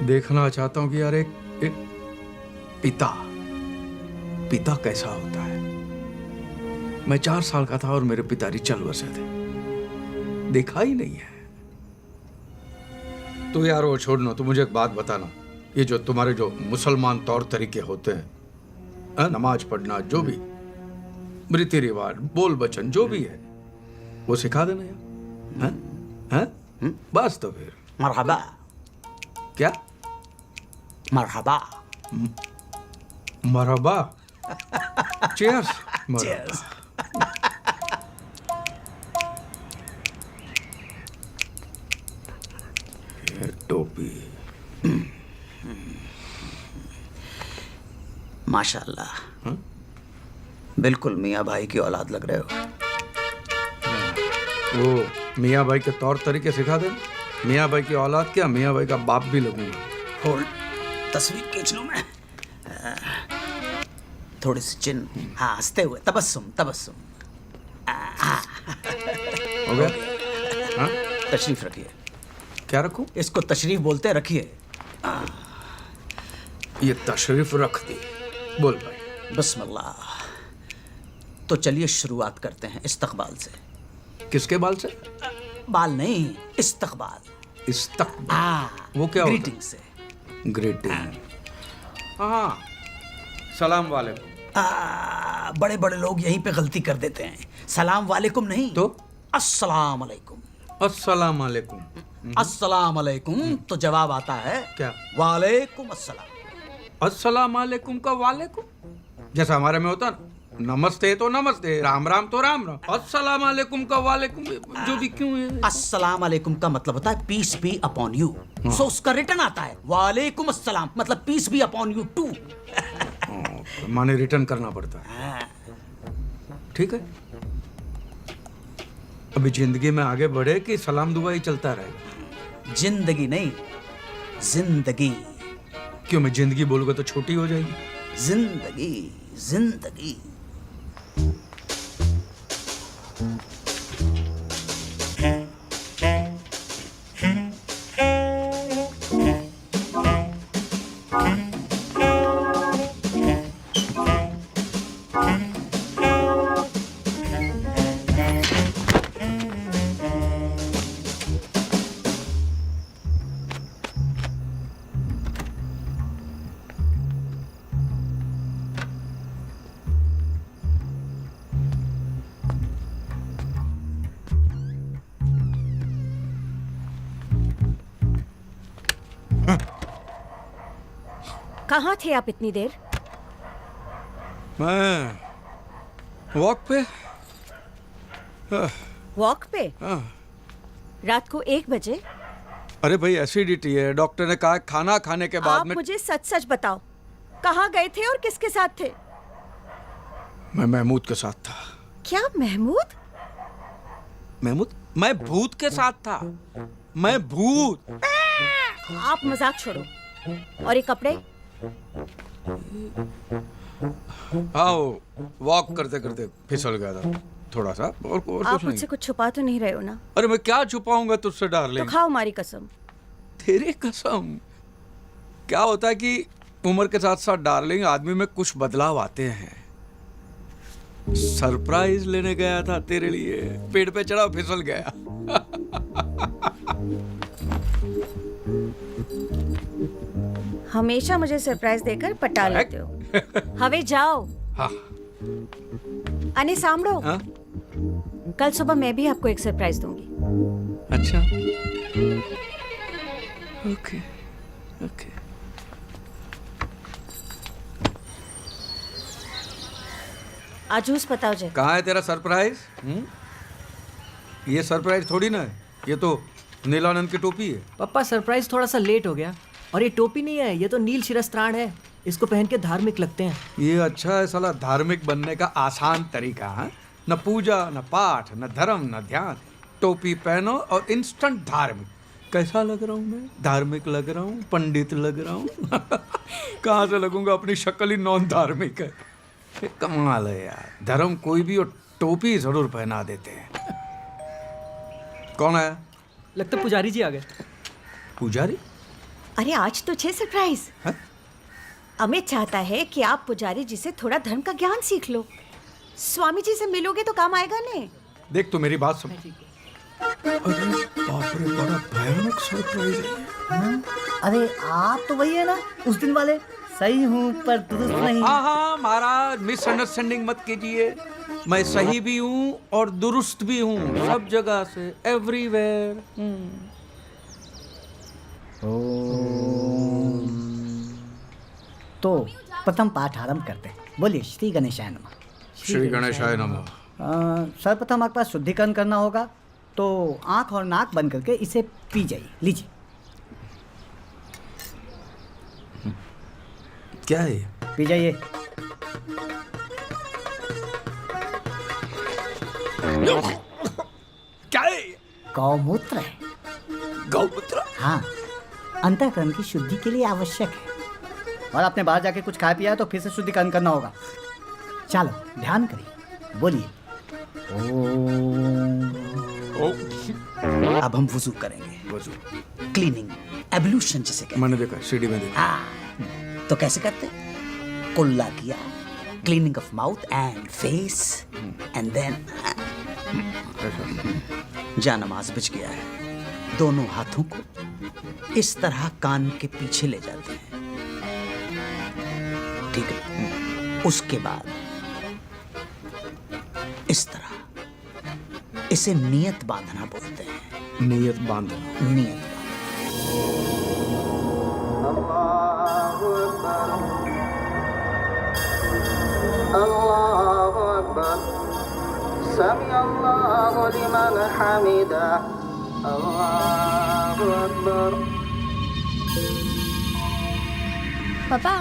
देखना चाहता हूं कि यार एक पिता कैसा होता है। मैं 4 साल का था और मेरे पिताजी चल बसे थे, देखा ही नहीं है। तो यार वो छोड़ना, तो मुझे एक बात बताना, ये जो तुम्हारे जो मुसलमान तौर तरीके होते हैं, नमाज पढ़ना, जो भी रीति रिवाज, बोल बचन, जो भी है वो सिखा देना यार। हैं? बस तो फिर मरहबा। क्या मरहबा? मरहबा। चीयर्स। Cheers. टोपी। माशाल्लाह, बिल्कुल मियाँ भाई की औलाद लग रहे हो। वो मियाँ भाई के तौर तरीके सिखा दे। मियाँ भाई की औलाद क्या, मियाँ भाई का बाप भी लगूंगा। होल्ड, तस्वीर खींच लूं मैं। थोड़ी सी चिन, हाँ, हंसते हुए, तबस्सुम तबस्सुम। हो गया? हाँ? तशरीफ रखिए। क्या रखूं? इसको तशरीफ बोलते हैं, रखिए। ये तशरीफ रख दी। बोल भाई। बिस्मिल्लाह। तो चलिए शुरुआत करते हैं इस्तकबाल से। किसके बाल से? बाल नहीं, इस्तकबाल। इस्तकबाल वो क्या होता है? ग्रीटिंग से। ग्रीटिंग। हाँ, सलाम वालेकुम। बड़े बड़े लोग यहीं पे गलती कर देते हैं। सलाम वालेकुम नहीं तो अस्सलाम वालेकुम। अस्सलाम वालेकुम। अस्सलाम वालेकुम तो जवाब आता है क्या? वालेकुम अस्सलाम। अस्सलाम वालेकुम का वालेकुम, जैसा हमारे में होता ना, नमस्ते तो नमस्ते, राम राम तो राम राम, अस्सलाम वालेकुम का वालेकुम जो भी क्यों है? अस्सलाम वालेकुम का मतलब होता है peace be upon you. So उसका रिटर्न आता है वालेकुम अस्सलाम, मतलब peace be upon you too. माने रिटर्न करना पड़ता है। ठीक है, अभी जिंदगी में आगे बढ़े कि सलाम दुआ ही चलता रहेगा? जिंदगी नहीं, जिंदगी। क्यों, मैं जिंदगी बोलूंगा तो छोटी हो जाएगी? जिंदगी, जिंदगी। कहाँ थे आप इतनी देर? मैं वॉक पे। वॉक पे? हाँ। रात को 1 बजे? अरे भाई, एसिडिटी है, डॉक्टर ने कहा खाना खाने के बाद आप में। मुझे सच सच बताओ, कहाँ गए थे और किसके साथ थे? मैं महमूद के साथ था। क्या महमूद? महमूद? मैं भूत के साथ था। मैं भूत। आप मजाक छोड़ो। और ये कपड़े? आओ, वॉक करते करते फिसल गया था थोड़ा सा, और आप कुछ नहीं। मुझसे कुछ छुपा तो नहीं रहे हो ना? अरे मैं क्या छुपाऊंगा तुझसे तो डार्लिंग? खाओ हमारी कसम। तेरी कसम? क्या होता है कि उम्र के साथ साथ डार्लिंग आदमी में कुछ बदलाव आते हैं। सरप्राइज लेने गया था तेरे लिए, पेड़ पे चढ़ा फिसल गया। हमेशा मुझे सरप्राइज देकर पटा लेते हो। हवे जाओ। हाँ। अने सामड़ो, हाँ? कल सुबह मैं भी आपको एक सरप्राइज दूंगी। अच्छा, ओके ओके। आजूस बताओ जे। कहाँ है तेरा सरप्राइज? ये सरप्राइज थोड़ी ना है, ये तो नीलानंद की टोपी है। पापा सरप्राइज थोड़ा सा लेट हो गया। और ये टोपी नहीं है, ये तो नील शिरस्त्राण है। इसको पहन के धार्मिक लगते हैं। ये अच्छा है साला, धार्मिक बनने का आसान तरीका है। न पूजा, न पाठ, न धर्म, न ध्यान, टोपी पहनो और इंस्टेंट धार्मिक। कैसा लग रहा हूँ मैं? धार्मिक लग रहा हूँ, पंडित लग रहा हूँ। कहाँ से लगूंगा, अपनी शक्ल ही नॉन धार्मिक है। ये कमाल है यार, धर्म कोई भी और टोपी जरूर पहना देते हैं। कौन है? लगता पुजारी जी आ गए। पुजारी? अरे आज तो छे सरप्राइज। अमित चाहता है कि आप पुजारी जी से थोड़ा धर्म का ज्ञान सीख लो। स्वामी जी से मिलोगे तो काम आएगा ने। देख तो मेरी बात सुन। अरे बाप रे, बड़ा भयानक सरप्राइज है। अरे आप तो वही है ना उस दिन वाले? सही हूँ पर दुरुस्त नहीं। हाँ हाँ महाराज, मिसअंडरस्टैंडिंग मत कीजिए। मैं सही भी हूँ और दुरुस्त भी हूँ, सब जगह से, एवरीवेयर। तो प्रथम पाठ आरंभ करते हैं। बोलिए श्री गणेशाय नमः। श्री गणेशाय नमः। सर्वप्रथम आपके पास शुद्धिकरण करना होगा, तो आंख और नाक बंद करके इसे पी जाइए। लीजिए। क्या है ये? पी जाइए। क्या है? गौमूत्र है। गौमूत्र? हाँ, अंतःकरण की शुद्धि के लिए आवश्यक है। और आपने बाहर जाके कुछ खाया पिया है तो फिर से शुद्धिकरण करना होगा। चलो ध्यान करिए, बोलिए ओम। अब हम वुजू करेंगे। वुजू, क्लीनिंग, एब्लूशन जिसे कहते हैं। मैंने देखा, सीढ़ी में देखा। तो कैसे करते? कुल्ला किया, cleaning of mouth and face, and then जा नमाज बिछ गया है। दोनों हाथों को इस तरह कान के पीछे ले जाते हैं, ठीक है? उसके बाद इस तरह, इसे नियत बांधना बोलते हैं। नियत बांधना। नियत अल्लाहु अकबर, समी अल्लाहु लिमन हमिदा, अल्लाहु अकबर। पापा,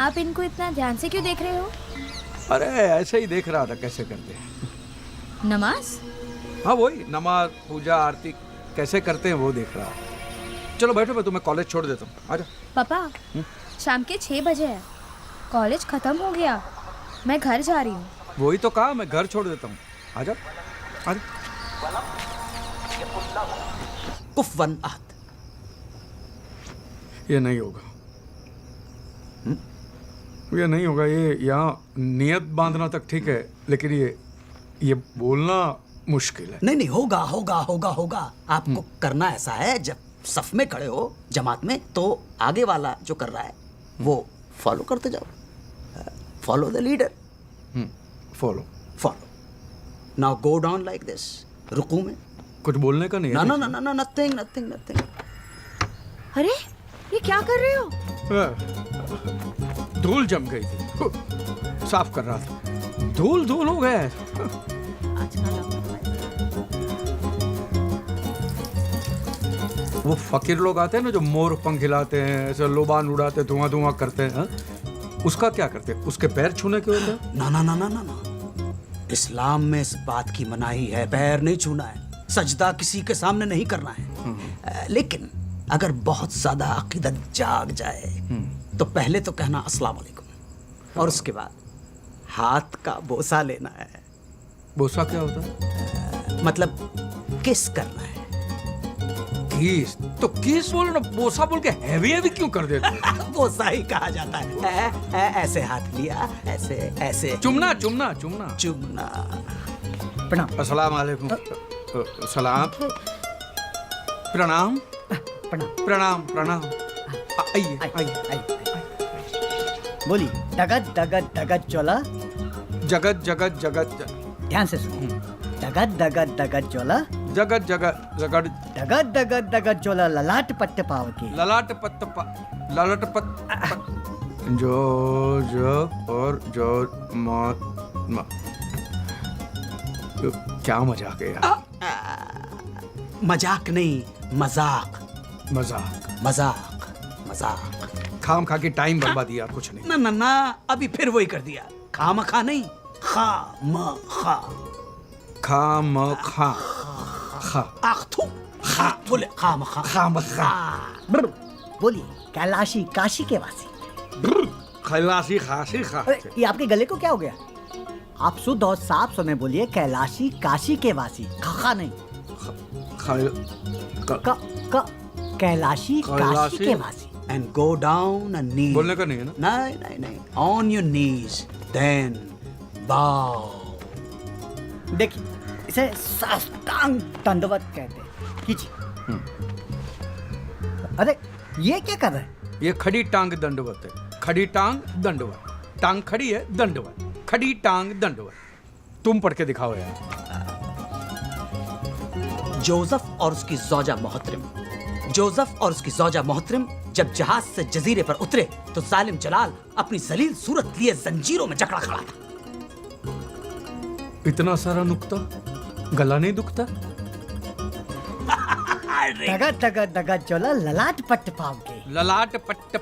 आप इनको इतना ध्यान से क्यों देख रहे हो? अरे ऐसे ही देख रहा था कैसे करते हैं। नमाज? हाँ वही नमाज, पूजा, आरती कैसे करते हैं वो देख रहा। चलो बैठो, मैं तुम्हें कॉलेज छोड़ देता हूँ। आजा। पापा, शाम के 6 बजे है, कॉलेज खत्म हो गया, मैं घर जा रही हूँ। वही तो कहा, मैं घर छोड़ देता हूँ। आजा आजा। कुफवन अहद। ये नहीं होगा, ये नहीं होगा। ये यहाँ नियत बांधना तक ठीक है, लेकिन ये बोलना मुश्किल है। नहीं नहीं, होगा होगा होगा होगा। आपको करना ऐसा है, जब सफ में खड़े हो जमात में, तो आगे वाला जो कर रहा है वो फॉलो करते जाओ। Follow the leader. Follow follow. Now go down like this. रुकू में कुछ बोलने का नहीं ना है। ना ना ना ना, नथिंग नथिंग नथिंग। अरे ये क्या कर रहे हो? धूल जम गई थी, साफ कर रहा था, धूल धूल हो गया है। वो फकीर लोग आते हैं ना जो मोर पंख हिलाते हैं, ऐसे लोबान उड़ाते, धुआं धुआं करते हैं, हाँ? उसका क्या करते हैं? उसके पैर छूने के होते हैं? ना ना ना ना ना ना, इस्लाम में इस बात की मनाही है, पैर नहीं छूना है, सजदा किसी के सामने नहीं करना है। लेकिन अगर बहुत ज्यादा अकीदत जाग जाए तो पहले तो कहना अस्सलाम वालेकुम, और उसके बाद हाथ का बोसा लेना है। बोसा क्या होता है? मतलब किस करना है। किस? तो किस बोलो ना, बोसा बोल के हैवी हैवी क्यों कर देते हो? बोसा ही कहा जाता है। ऐसे हाथ लिया, ऐसे ऐसे। चुमना चुमना चुमना चुमना। प्रणाम। अस्सलाम वालेकुम। सलाम। प्रणाम प्रणाम प्रणाम। आइए आइए। बोलिए। डगत डगत डगत चोला। जगत जगत जगत। ध्यान से सुनिए। डगत डगत डगत चोला। जगत जगत जगत। डगत डगत डगत चोला ललाट पट्टे पाव की। ललाट पत्त ललाट पत्त जो और जो क्या मजाक है यार? मजाक नहीं, मजाक। मजाक मजाक मजाक। खाम खा के टाइम बर्बाद किया, कुछ नहीं। ना ना ना, अभी फिर वही कर दिया। खाम खा नहीं, खा म खा। खाम खा खा आखथू खा बोले, खाम खा खाम खा। बोलिए। कैलाशी काशी के वासी। खलासी खासी खा। अरे ये आपके गले को क्या हो गया? आप शुद्ध और साफ समय बोलिए। कैलाशी काशी के वासी। खा नहीं। कैलाशी काशी के वासी। And go down and kneel. बोलने का नहीं है ना? नहीं नहीं नहीं, on your knees, then bow. देखिए, इसे साष्टांग दंडवत कहते हैं। कीजिए। अरे ये क्या कर रहे हैं? ये खड़ी टांग दंडवत है। खड़ी टांग दंडवत। टांग खड़ी है, दंडवत। खड़ी टांग दंडवत। तुम पढ़ के दिखाओ यार। जोसेफ और उसकी ज़ौजा मोहतरम। जोसेफ और उसकी ज़ौजा मोहतरम जब जहाज से जजीरे पर उतरे तो जालिम जलाल अपनी जलील सूरत लिए जंजीरों में जकड़ा खड़ा था। इतना सारा नुक्ता, गला नहीं दुखता? डगत डगत डगत चोला ललाट पट्ट पाव के। ललाट पट्ट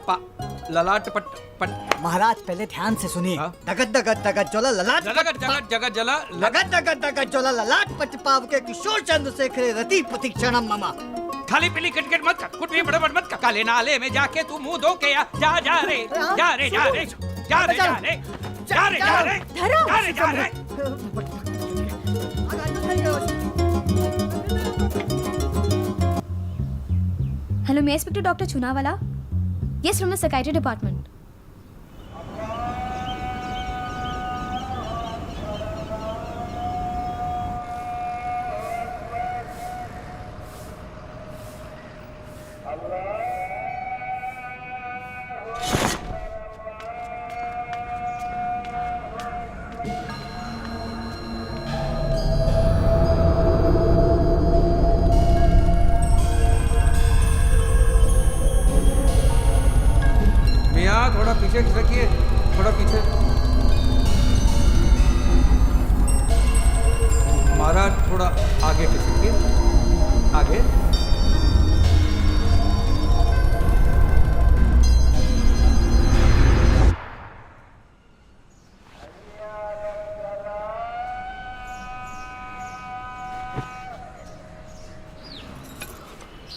पट। महाराज पहले ध्यान से सुनिए। डगत डगत डगत चोला ललाट जगत जगत जगत जला डगत डगत डगत चोला ललाट पट्ट पाव के किशोर चंद्र शेखर रति प्रतीक्षणम ममा। खाली पीली किटकिट मत कर, कुछ भी बड़बड़ मत कर। काले नाले में जाके तू मुंह धो के जा जा जा रे जा रे जा रे जा रे जा रे जा रे जा रे जा रे जा रे। हेलो, मैं inspector doctor Chunawala. Yes, from the psychiatry department. मियाँ थोड़ा पीछे खिसकिए, थोड़ा पीछे। महाराज थोड़ा आगे खिसकिए, आगे।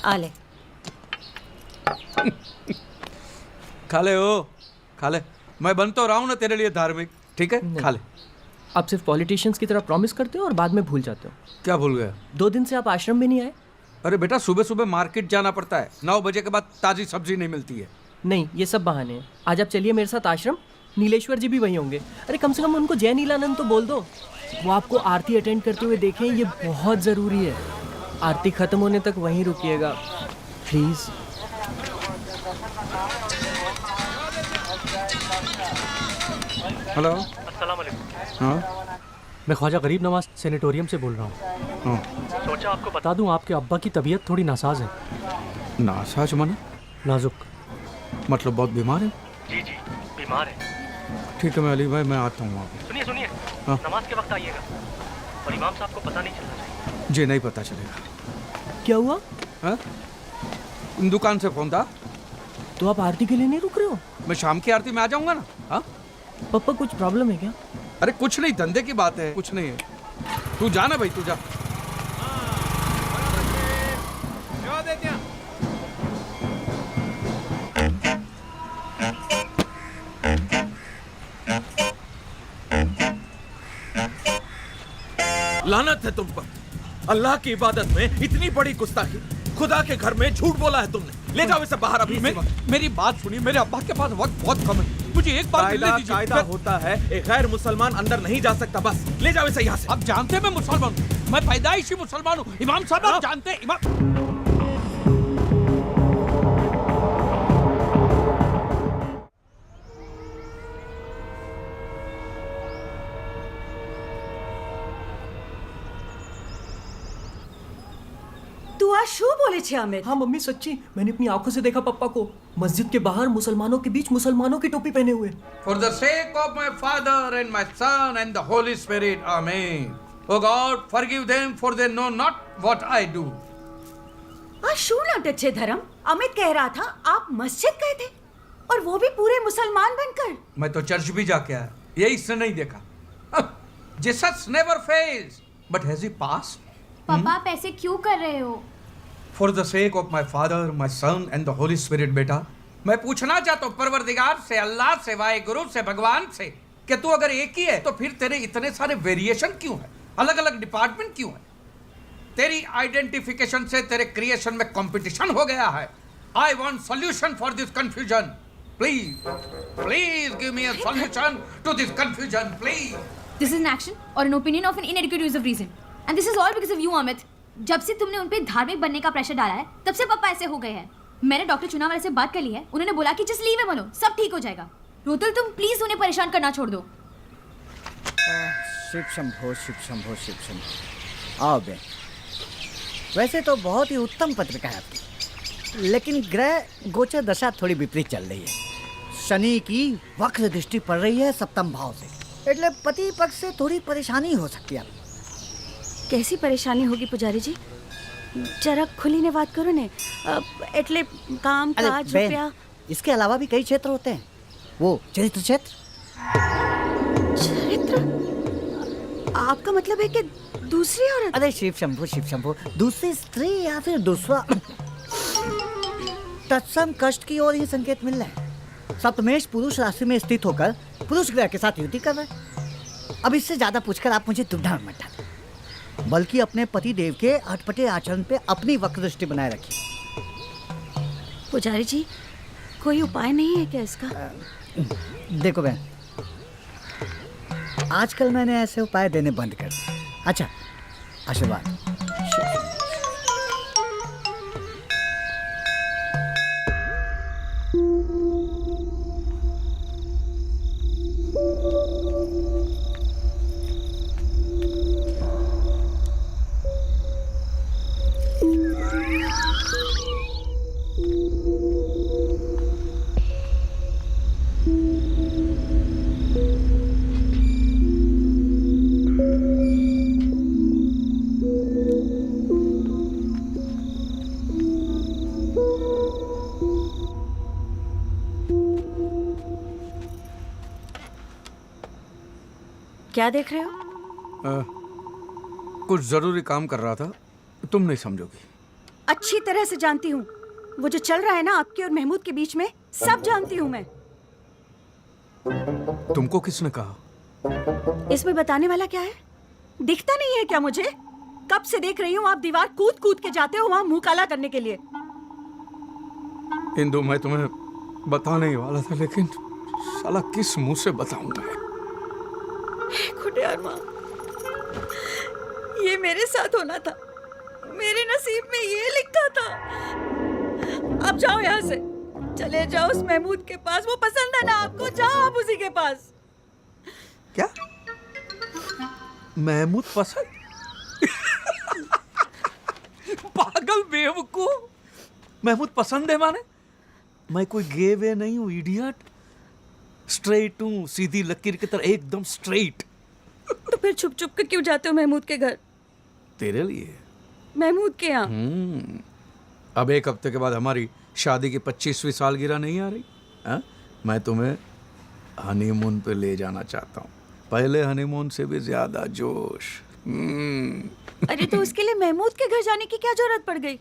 आ ले। खा ले ओ, खा ले। मैं बन तो रहा हूँ ना तेरे लिए धार्मिक, ठीक है? खा ले। आप सिर्फ पॉलिटिशियंस की तरह प्रॉमिस करते हो और बाद में भूल जाते हो। क्या भूल गया? 2 दिन से आप आश्रम में नहीं आए। अरे बेटा, सुबह सुबह मार्केट जाना पड़ता है, 9 बजे के बाद ताजी सब्जी नहीं मिलती है। नहीं, ये सब बहाने हैं। आज आप चलिए मेरे साथ आश्रम, नीलेश्वर जी भी वहीं होंगे। अरे कम से कम उनको जय नीलानंद तो बोल दो, वो आपको आरती अटेंड करते हुए देखें, ये बहुत ज़रूरी है। आरती खत्म होने तक वहीं रुकिएगा प्लीज़। हेलो, अस्सलाम वालेकुम। हाँ मैं ख्वाजा गरीब नवाज सेनेटोरियम से बोल रहा हूँ। हाँ। सोचा आपको बता दूँ, आपके अब्बा की तबीयत थोड़ी नासाज है। नासाज माने? नाजुक। मतलब बहुत बीमार है? जी जी, बीमार है। ठीक है, मैं अली भाई मैं आता हूँ वहाँ पे। सुनिए सुनिए, हाँ। नमाज के वक्त आइएगा और इमाम साहब को पता नहीं चलना चाहिए। जी नहीं पता चलेगा। क्या हुआ? हाँ? दुकान से फोन था। तो आप आरती के लिए नहीं रुक रहे हो? मैं शाम की आरती में आ जाऊंगा ना। हाँ? पापा कुछ प्रॉब्लम है क्या? अरे कुछ नहीं, धंधे की बात है, कुछ नहीं है। तू जा ना भाई, तू जा। लानत है तुम पर। अल्लाह की इबादत में इतनी बड़ी गुस्ताखी, खुदा के घर में झूठ बोला है तुमने। ले जाओ इसे बाहर अभी। मेरी बात सुनिए, मेरे अब्बा के पास वक्त बहुत कम है, मुझे एक बार मिलने दीजिए। कायदा होता है, एक गैर मुसलमान अंदर नहीं जा सकता। बस ले जाओ इसे यहाँ से। आप जानते हैं मैं मुसलमान हूँ, मैं पैदाइशी मुसलमान हूँ। इमाम साहब आप जानते हैं इमाम। तू आज शू बोले छे अमित? हाँ मम्मी, सच्ची मैंने अपनी आंखों से देखा पप्पा को मस्जिद के बाहर मुसलमानों के बीच मुसलमानों की टोपी पहने हुए। For the sake of my Father and my Son and the Holy Spirit, Amen. Oh God, forgive them for they know not what I do. आज शू नाटक छे धर्म? अमित कह रहा था आप मस्जिद गए थे और वो भी पूरे मुसलमान बनकर। मैं तो चर्च भी जाके आया, ये इसने नहीं देखा। Jesus never fails, but has he passed? पापा आप ऐसे क्यों कर रहे हो? For the sake of my father, my son and the Holy Spirit. बेटा मैं पूछना चाहता हूँ परवरदिगार से, अल्लाह से, वाहिगुरु से, भगवान से, कि तू अगर एक ही है तो फिर तेरे इतने सारे वेरिएशन क्यों है, अलग अलग डिपार्टमेंट क्यों है? तेरी आइडेंटिफिकेशन से तेरे क्रिएशन में कंपटीशन हो गया है। I want solution for this confusion. Please please give me a solution to this confusion please. This is an action और an opinion of an inadequate use of reason and this is all because of you Amit. जब से तुमने उन पे धार्मिक बनने का pressure डाला है तब से पापा ऐसे हो गए हैं। मैंने डॉक्टर चुनावाले से बात कर ली है, उन्होंने बोला कि जस्ट लीव हिम अलोन, सब ठीक हो जाएगा। रोतल तुम प्लीज उन्हें परेशान करना छोड़ दो। शिव शंभो शिव शंभो शिव शंभो। आओ बे, वैसे तो बहुत ही उत्तम पत्रिका है आपकी, लेकिन ग्रह गोचर दशा थोड़ी विपरीत चल रही है। शनि की वक्र दृष्टि पड़ रही है सप्तम भाव से, એટલે पति पक्ष से थोड़ी परेशानी हो सकती है। कैसी परेशानी होगी पुजारी जी? जरा खुली ने बात करो ने। એટલે काम काज रुपया, इसके अलावा भी कई क्षेत्र होते हैं। वो चरित्र क्षेत्र। चरित्र? आपका मतलब है कि दूसरी औरत? अरे शिव शंभु, दूसरी स्त्री या फिर दूसरा तत्सम कष्ट की ओर ही संकेत मिल रहे हैं। सप्तमेश पुरुष राशि में स्थित होकर पुरुष ग्रह के साथ युति कर रहे हैं। अब इससे ज्यादा पूछकर आप मुझे दुविधा मत डालें, बल्कि अपने पति देव के अटपटे आचरण पे अपनी वक्र दृष्टि बनाए रखिए। पुजारी जी कोई उपाय नहीं है क्या इसका? देखो बहन, आजकल मैंने ऐसे उपाय देने बंद कर दिए। अच्छा, आशीर्वाद। क्या देख रहे हो? कुछ जरूरी काम कर रहा था, तुम नहीं समझोगी। अच्छी तरह से जानती हूँ। वो जो चल रहा है ना आपके और महमूद के बीच में, सब जानती हूँ मैं। तुमको किसने कहा? इसमें बताने वाला क्या है? दिखता नहीं है क्या मुझे? कब से देख रही हूँ आप दीवार कूद कूद के जाते हो वहां मुंह काला करने के लिए। इंदु, मैं तुम्हें बताने ही वाला था, लेकिन साला किस मुंह से बताऊंगा? खुटियार माँ, ये मेरे साथ होना था, मेरे नसीब में ये लिखा था। अब जाओ यहाँ से, चले जाओ उस महमूद के पास। वो पसंद है ना आपको, जाओ आप उसी के पास। क्या महमूद पसंद? पागल बेवकूफ, महमूद पसंद है माने? मैं कोई गे वे नहीं हूँ इडियट, स्ट्रेट हूँ, सीधी लकीर की तरह एकदम स्ट्रेट। तो फिर छुप छुप के क्यों जाते हो महमूद के घर? तेरे लिए। महमूद के यहाँ? अब एक हफ्ते के बाद हमारी शादी की 25वीं सालगिरह नहीं आ रही? हा? मैं तुम्हें हनीमून पे ले जाना चाहता हूँ, पहले हनीमून से भी ज्यादा जोश। अरे तो उसके लिए महमूद के घर जाने की क्या जरूरत पड़ गई?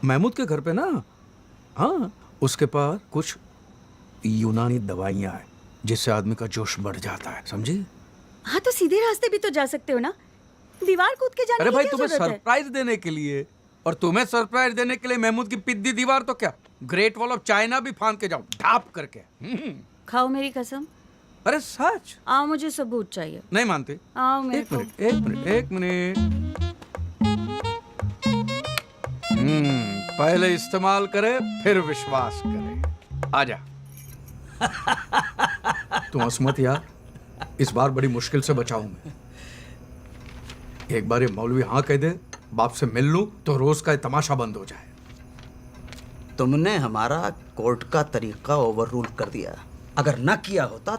महमूद के घर पे ना, हाँ, उसके पास कुछ यूनानी दवाइयाँ हैं जिससे आदमी का जोश बढ़ जाता है, समझी? हाँ तो सीधे रास्ते भी तो जा सकते हो ना, दीवार कूद के जाने अरे की भाई, क्या तुम्हें जरूरत है? सरप्राइज देने के लिए, और तुम्हें सरप्राइज देने के लिए महमूद की पिद्दी दीवार तो क्या, ग्रेट वॉल ऑफ चाइना भी फांद के जाओ ढाप करके। खाओ मेरी कसम। अरे सच? आओ, मुझे सबूत चाहिए। नहीं मानते? आओ मेरे को। एक मिनट। पहले इस्तेमाल करे फिर विश्वास करे। आजा। तुम हंस मत यार, इस बार बड़ी मुश्किल से बचाऊं मैं। एक बार ये मौलवी हाँ कह दे, बाप से मिल लूं तो रोज का ये तमाशा बंद हो जाए। तुमने हमारा कोर्ट का तरीका ओवररूल कर दिया। अगर न किया होता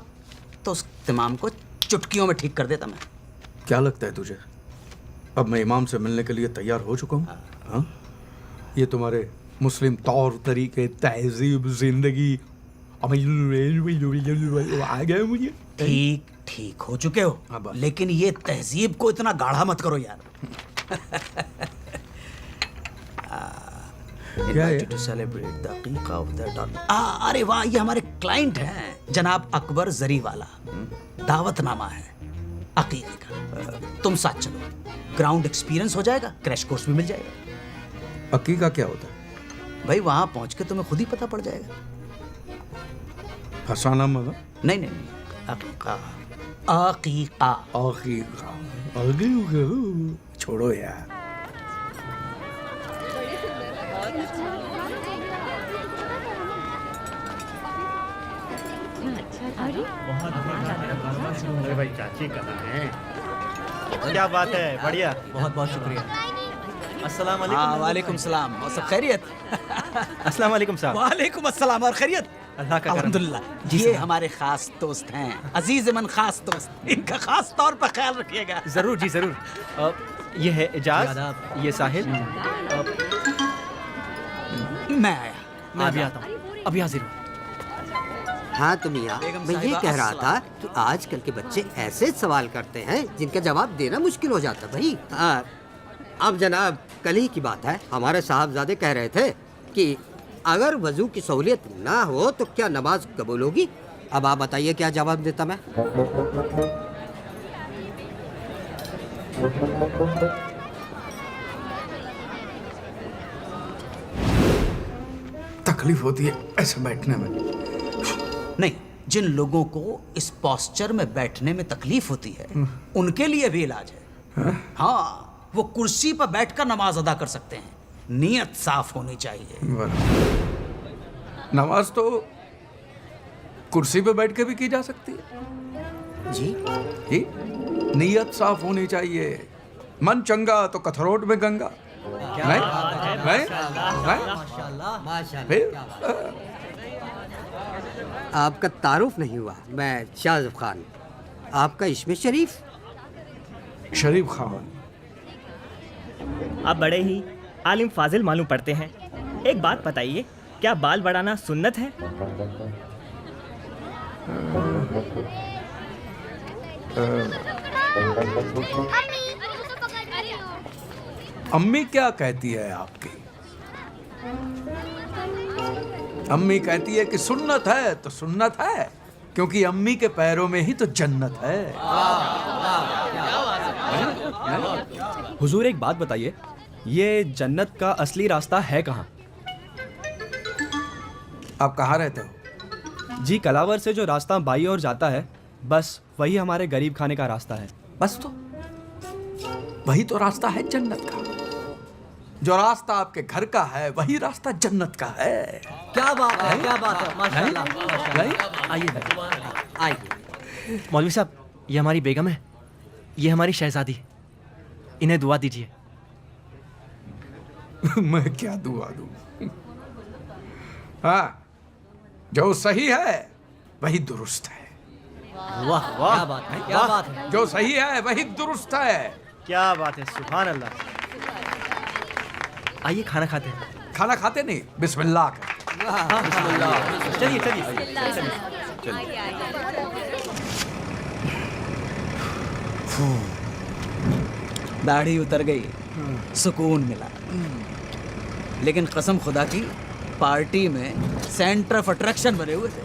तो उस इमाम को चुटकियों में ठीक कर देता मैं। क्या लगता है तुझे, अब मैं इमाम से मिलने के लिए तैयार हो चुका हूँ? हाँ? ये तुम्हारे मुस्लिम तौर तरीके, तहजीब, जिंदगी आ गए मुझे। ठीक हो चुके हो, लेकिन ये तहजीब को इतना गाढ़ा मत करो यार। To celebrate the aqiqah of the daughter. अरे वाह, ये हमारे क्लाइंट हैं जनाब अकबर जरीवाला। दावतनामा है अकीके का। तुम साथ चलो, ग्राउंड एक्सपीरियंस हो जाएगा, क्रैश कोर्स भी मिल जाएगा। अकीका क्या होता है भाई? वहां पहुंच के तुम्हें खुद ही पता पड़ जाएगा। फसाना मगा? नहीं, अकीका। अकीका। छोड़ो यार। अरे भाई, चाची कहाँ हैं? क्या बात है, बढ़िया। बहुत बहुत शुक्रिया। अस्सलाम वालेकुम। वालेकुम सलाम। और सब खैरियत? अस्सलाम वालेकुम साहब। वालेकुम अस्सलाम। और खैरियत? अल्लाह का करम। अल्हम्दुलिल्लाह। ये हमारे खास दोस्त हैं, अजीज मन खास दोस्त। इनका खास तौर पर ख्याल रखिएगा। जरूर जी जरूर। ये है इजाज, ये साहिल। मैं आया। मैं अभी आता हूँ, अभी हाजिर हूँ। हाँ तो मियाँ, मैं ये कह रहा था कि आजकल के बच्चे ऐसे सवाल करते हैं जिनका जवाब देना मुश्किल हो जाता भाई। अब जनाब, कल ही की बात है, हमारे साहबजादे कह रहे थे कि अगर वजू की सहूलियत ना हो तो क्या नमाज कबूल होगी? अब आप बताइए क्या जवाब देता मैं? तकलीफ होती है ऐसे बैठने में? नहीं, जिन लोगों को इस पोस्चर में बैठने में तकलीफ होती है उनके लिए भी इलाज है। हाँ, वो कुर्सी पर बैठकर नमाज अदा कर सकते हैं, नीयत साफ होनी चाहिए। नमाज तो कुर्सी पे बैठ के भी की जा सकती है जी। नीयत साफ होनी चाहिए। मन चंगा तो कथरोट में गंगा। आपका तारुफ नहीं हुआ। मैं शाहज़ब खान। आपका इसमें शरीफ? शरीफ खान। आप बड़े ही आलिम फाजिल मालूम पड़ते हैं। एक बात बताइए, क्या बाल बढ़ाना सुन्नत है? अम्मी क्या कहती है आपकी? अम्मी कहती है कि सुन्नत है तो सुन्नत है, क्योंकि अम्मी के पैरों में ही तो जन्नत है। हुजूर एक बात बताइए, ये जन्नत का असली रास्ता है कहाँ? आप कहाँ रहते हो? जी, कलावर से जो रास्ता बाई ओर जाता है, बस वही हमारे गरीब खाने का रास्ता है। बस तो वही तो रास्ता है जन्नत का। जो रास्ता आपके घर का है वही रास्ता जन्नत का है। क्या बात है, क्या बात है, माशाल्लाह, माशाल्लाह। आइए आइए। मौलवी साहब, ये हमारी बेगम है, ये हमारी शहजादी, इन्हें दुआ दीजिए। मैं क्या दुआ दूं? हाँ, जो सही है वही दुरुस्त है। वाह वाह, क्या बात है, क्या बात है। जो सही है वही दुरुस्त है। क्या बात है, सुभान अल्लाह। आइए खाना खाते हैं। खाना खाते नहीं, बिस्मिल्लाह कर। बिस्मिल्लाह। चलिए चलिए दाढ़ी उतर गई, सुकून मिला। लेकिन कसम खुदा की, पार्टी में सेंटर ऑफ अट्रैक्शन बने हुए थे।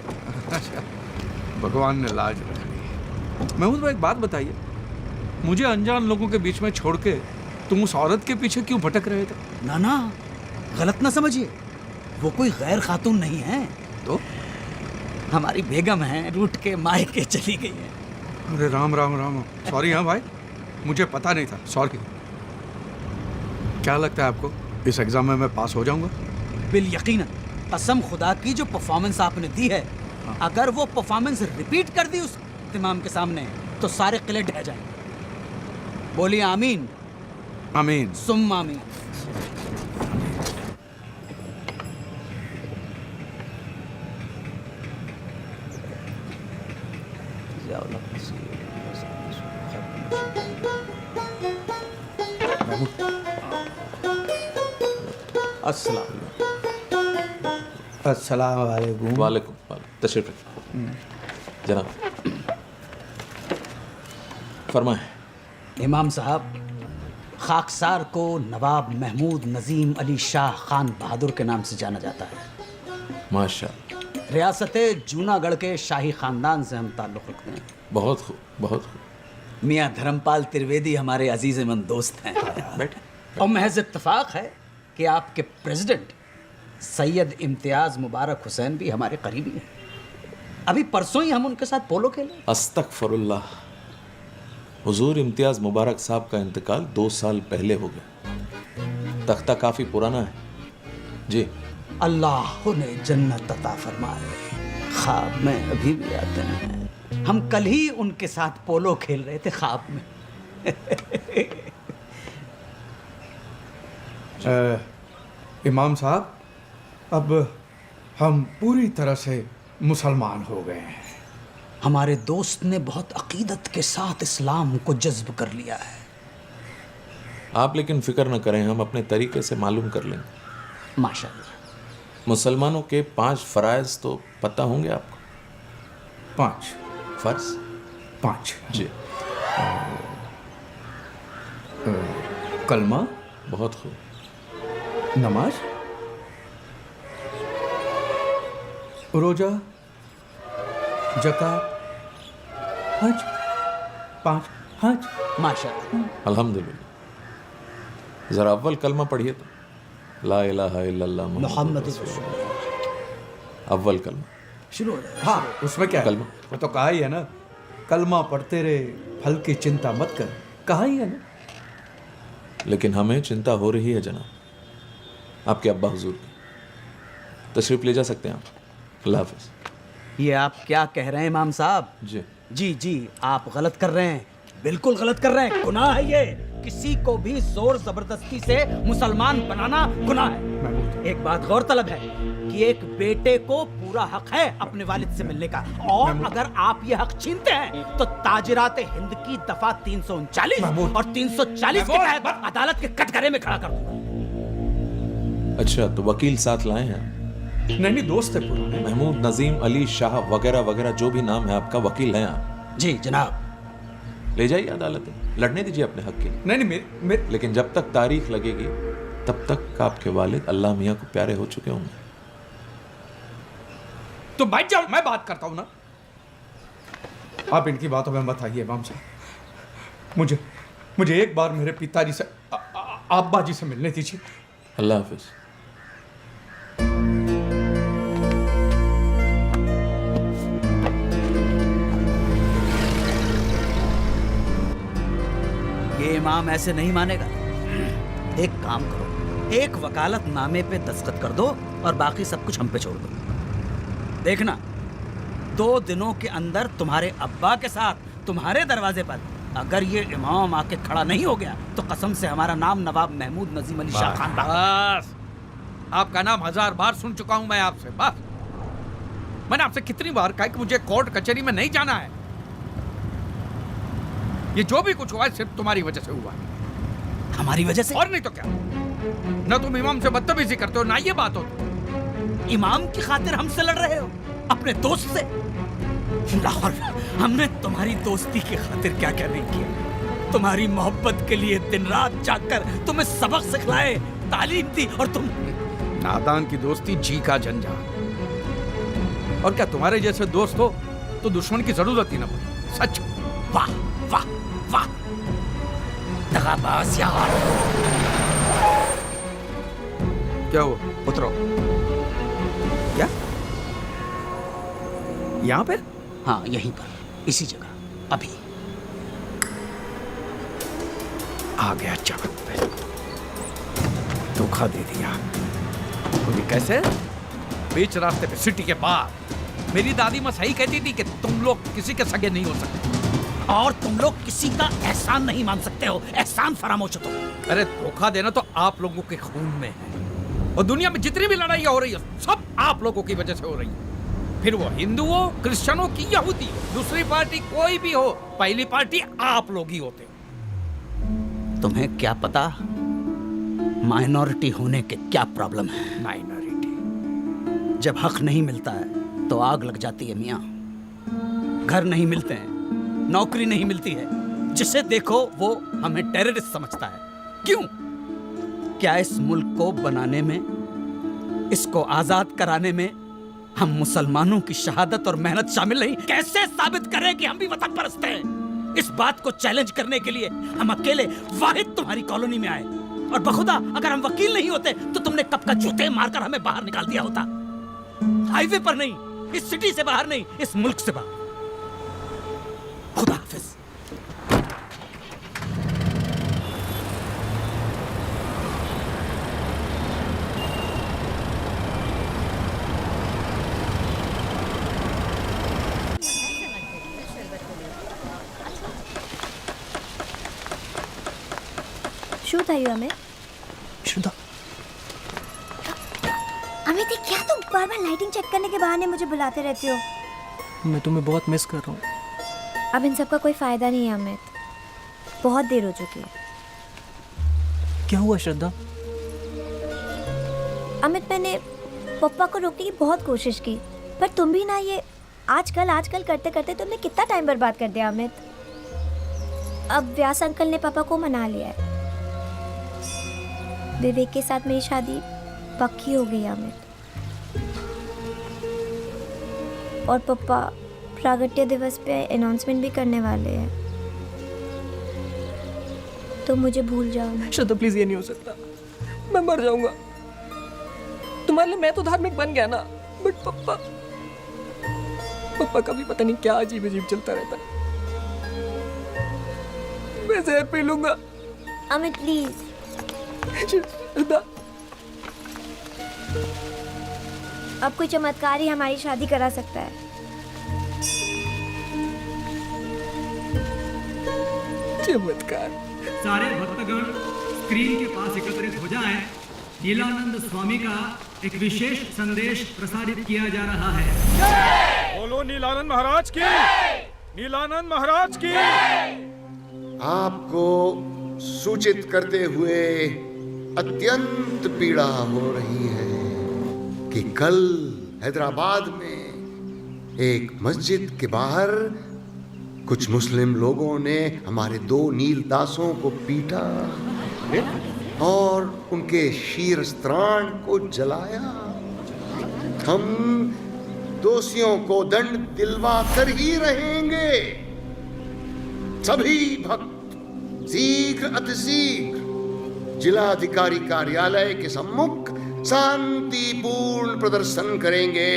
भगवान ने लाज रख ली। महमूद भाई, एक बात बताइए, मुझे अनजान लोगों के बीच में छोड़ के तुम उस औरत के पीछे क्यों भटक रहे थे? ना ना, गलत ना समझिए, वो कोई गैर खातून नहीं है। तो हमारी बेगम है, रूठ के मायके चली गई है। अरे राम राम राम, सॉरी। हाँ भाई, मुझे पता नहीं था, सॉरी। क्या लगता है आपको, इस एग्जाम में मैं पास हो जाऊंगा? बिल यकीनन, कसम खुदा की, जो परफॉर्मेंस आपने दी है, अगर वो परफॉर्मेंस रिपीट कर दी उस इमाम के सामने तो सारे किले ढह जाएंगे। बोलिए आमीन। आमीन सुम आमीन। अस्सलाम वालेकुम। वालेकुम। तशरीफ जनाब, फरमाएं। इमाम साहब, खाकसार को नवाब महमूद नजीम अली शाह खान बहादुर के नाम से जाना जाता है। माशाअल्लाह। रियासत जूनागढ़ के शाही खानदान से हम ताल्लुक़ रखते हैं। बहुत खूब, बहुत खूब। मियाँ धर्मपाल त्रिवेदी हमारे अजीज मंद दोस्त हैं। बैठे। और महज इत्तफाक है कि आपके प्रेसिडेंट सैयद इम्तियाज़ मुबारक हुसैन भी हमारे करीबी हैं। अभी परसों ही हम उनके साथ पोलो खेले। अस्तगफिरुल्लाह। हुजूर इम्तियाज़ मुबारक साहब का इंतकाल 2 साल पहले हो गया। तख्ता काफ़ी पुराना है जी। अल्लाह ने जन्नत अता फरमाए, ख्वाब में अभी भी आते हैं। हम कल ही उनके साथ पोलो खेल रहे थे ख्वाब में। इमाम साहब, अब हम पूरी तरह से मुसलमान हो गए हैं। हमारे दोस्त ने बहुत अकीदत के साथ इस्लाम को जज्ब कर लिया है। आप लेकिन फिक्र न करें, हम अपने तरीके से मालूम कर लेंगे। माशाअल्लाह। मुसलमानों के 5 फ़राइज़ तो पता होंगे आपको? 5 फ़र्ज? 5 जी। कलमा। बहुत खूब। नमाज, रोजा, ज़कात, हज। 5 हज। माशाअल्लाह। अल्हम्दुलिल्लाह। ज़रा अव्वल कलमा पढ़िए तो। ला इलाहा इल्लल्लाह मुहम्मद रसूलुल्लाह। अव्वल कलमा शुरू हो जाए। हाँ, उसमें क्या है? कलमा। वो तो कहा ही है ना, कलमा पढ़ते रहे, फल की चिंता मत कर। कहा ही है ना। लेकिन हमें चिंता हो रही है जनाब, आपके अब्बा हुजूर की। तशरीफ ले जा सकते हैं आप। अल्लाह हाफ़िज़। ये आप क्या कह रहे हैं इमाम साहब? जी जी जी, आप गलत कर रहे हैं, बिल्कुल गलत कर रहे हैं। गुनाह है ये। किसी को भी जोर जबरदस्ती से मुसलमान बनाना गुनाह है। एक बात गौरतलब है कि एक बेटे को पूरा हक है अपने वालिद से मिलने का, और अगर आप ये हक छीनते हैं तो ताजिरात हिंद की दफा 339 और 340 के तहत अदालत के कटघरे में खड़ा कर दूंगा। अच्छा, तो वकील साथ लाए हैं? नहीं, दोस्त है पुराने। महमूद नजीम अली शाह वगैरह वगैरह जो भी नाम है आपका, वकील हैं आप? जी जनाब। ले जाइए अदालत में, लड़ने दीजिए अपने हक के लिए। नहीं नहीं लेकिन जब तक तारीख लगेगी तब तक आपके वालिद अल्लाह मियाँ को प्यारे हो चुके होंगे। तो बैठ जाओ, मैं बात करता हूं ना। आप इनकी बातों में मत आइए इमाम साहब। मुझे एक बार मेरे पिताजी से अब्बा जी से मिलने दीजिए। अल्लाह हाफिज। ये इमाम ऐसे नहीं मानेगा। एक काम करो, एक वकालतनामे पे दस्तखत कर दो और बाकी सब कुछ हम पे छोड़ दो। देखना 2 दिनों के अंदर तुम्हारे अब्बा के साथ तुम्हारे दरवाजे पर अगर ये इमाम आके खड़ा नहीं हो गया तो कसम से हमारा नाम नवाब महमूद नजीम अली शाह खान। बस, आपका नाम 1000 बार सुन चुका हूं मैं आपसे। बस, मैंने आपसे कितनी बार कहा कि मुझे कोर्ट कचहरी में नहीं जाना है। ये जो भी कुछ हुआ है सिर्फ तुम्हारी वजह से हुआ है। हमारी वजह से? और नहीं तो क्या। ना तुम इमाम से बदतमीजी करते हो ना ये बात हो। इमाम की खातिर हमसे लड़ रहे हो, अपने दोस्त से? लाहौर, हमने तुम्हारी दोस्ती की खातिर क्या क्या नहीं किया। तुम्हारी मोहब्बत के लिए दिन रात जागकर तुम्हें सबक सिखलाए, तालीम दी, और तुम नादान की दोस्ती जी का झंझा। और क्या तुम्हारे जैसे दोस्त हो तो दुश्मन की जरूरत ही ना पड़े। सच। वाह वाह वाह, दगाबाज यार। क्या हुआ? उतरो। क्या? यहाँ पे? हाँ, यहीं पर, इसी जगह, अभी। आ गया जगत पे, धोखा दे दिया। तो ये कैसे? बीच रास्ते पे, सिटी के बाहर। मेरी दादी माँ सही कहती थी कि तुम लोग किसी के सगे नहीं हो सकते, और तुम लोग किसी का एहसान नहीं मान सकते हो। एहसान फरामोश हो तुम। अरे धोखा देना तो आप लोगों के खून में है, और दुनिया में जितनी भी लड़ाइयाँ हो रही है सब आप लोगों की वजह से हो रही है। फिर वो हिंदू हो, क्रिश्चियनों की, यहूदी हो, दूसरी पार्टी कोई भी हो, पहली पार्टी आप लोग ही होते। तुम्हें क्या पता माइनॉरिटी होने के क्या प्रॉब्लम है। माइनॉरिटी? जब हक नहीं मिलता है तो आग लग जाती है मियाँ। घर नहीं मिलते हैं, नौकरी नहीं मिलती है, जिसे देखो वो हमें टेररिस्ट समझता है। क्यों? क्या इस मुल्क को बनाने में, इसको आजाद कराने में हम मुसलमानों की शहादत और मेहनत शामिल नहीं? कैसे साबित करें कि हम भी वतन परस्त हैं? इस बात को चैलेंज करने के लिए हम अकेले वाहिद तुम्हारी कॉलोनी में आए, और बखुदा अगर हम वकील नहीं होते तो तुमने कब का जूते मारकर हमें बाहर निकाल दिया होता। हाईवे पर नहीं, इस सिटी से बाहर नहीं, इस मुल्क से बाहर। खुदा हाफिज। શું થયું અમિત? शुदा, अमित ये क्या तुम बार बार लाइटिंग चेक करने के बहाने मुझे बुलाते रहते हो? मैं तुम्हें बहुत मिस कर रहा हूँ। अब इन सब का कोई फायदा नहीं है अमित, बहुत देर हो चुकी है। क्या हुआ श्रद्धा? अमित मैंने पप्पा को रोकने की बहुत कोशिश की, पर तुम भी ना ये आजकल करते करते तुमने कितना टाइम बर्बाद कर दिया अमित। अब व्यास अंकल ने पापा को मना लिया है, विवेक के साथ मेरी शादी पक्की हो गई अमित। और पापा प्रागट्य दिवस पे अनाउंसमेंट भी करने वाले हैं, तो मुझे भूल जाओ। श्रद्धा प्लीज, ये नहीं हो सकता, मैं मर जाऊंगा। तुम्हारे लिए मैं तो धार्मिक बन गया ना, बट पप्पा का भी पता नहीं क्या अजीब अजीब चलता रहता है। मैं जहर पी लूंगा। अमित प्लीज। श्रद्धा, अब कोई चमत्कार ही हमारी शादी करा सकता है। चमत्कार? सारे भक्तगण स्क्रीन के पास एकत्रित हो जाएं। नीलानंद स्वामी का एक विशेष संदेश प्रसारित किया जा रहा है। बोलो नीलानंद महाराज की, नीलानंद महाराज की। आपको सूचित करते हुए अत्यंत पीड़ा हो रही है कि कल हैदराबाद में एक मस्जिद के बाहर कुछ मुस्लिम लोगों ने हमारे 2 नील दासों को पीटा और उनके शीरस्त्राण को जलाया। हम दोषियों को दंड दिलवा कर ही रहेंगे। सभी भक्त शीघ्र अतिशीघ्र जिलाधिकारी कार्यालय के सम्मुख शांतिपूर्ण प्रदर्शन करेंगे।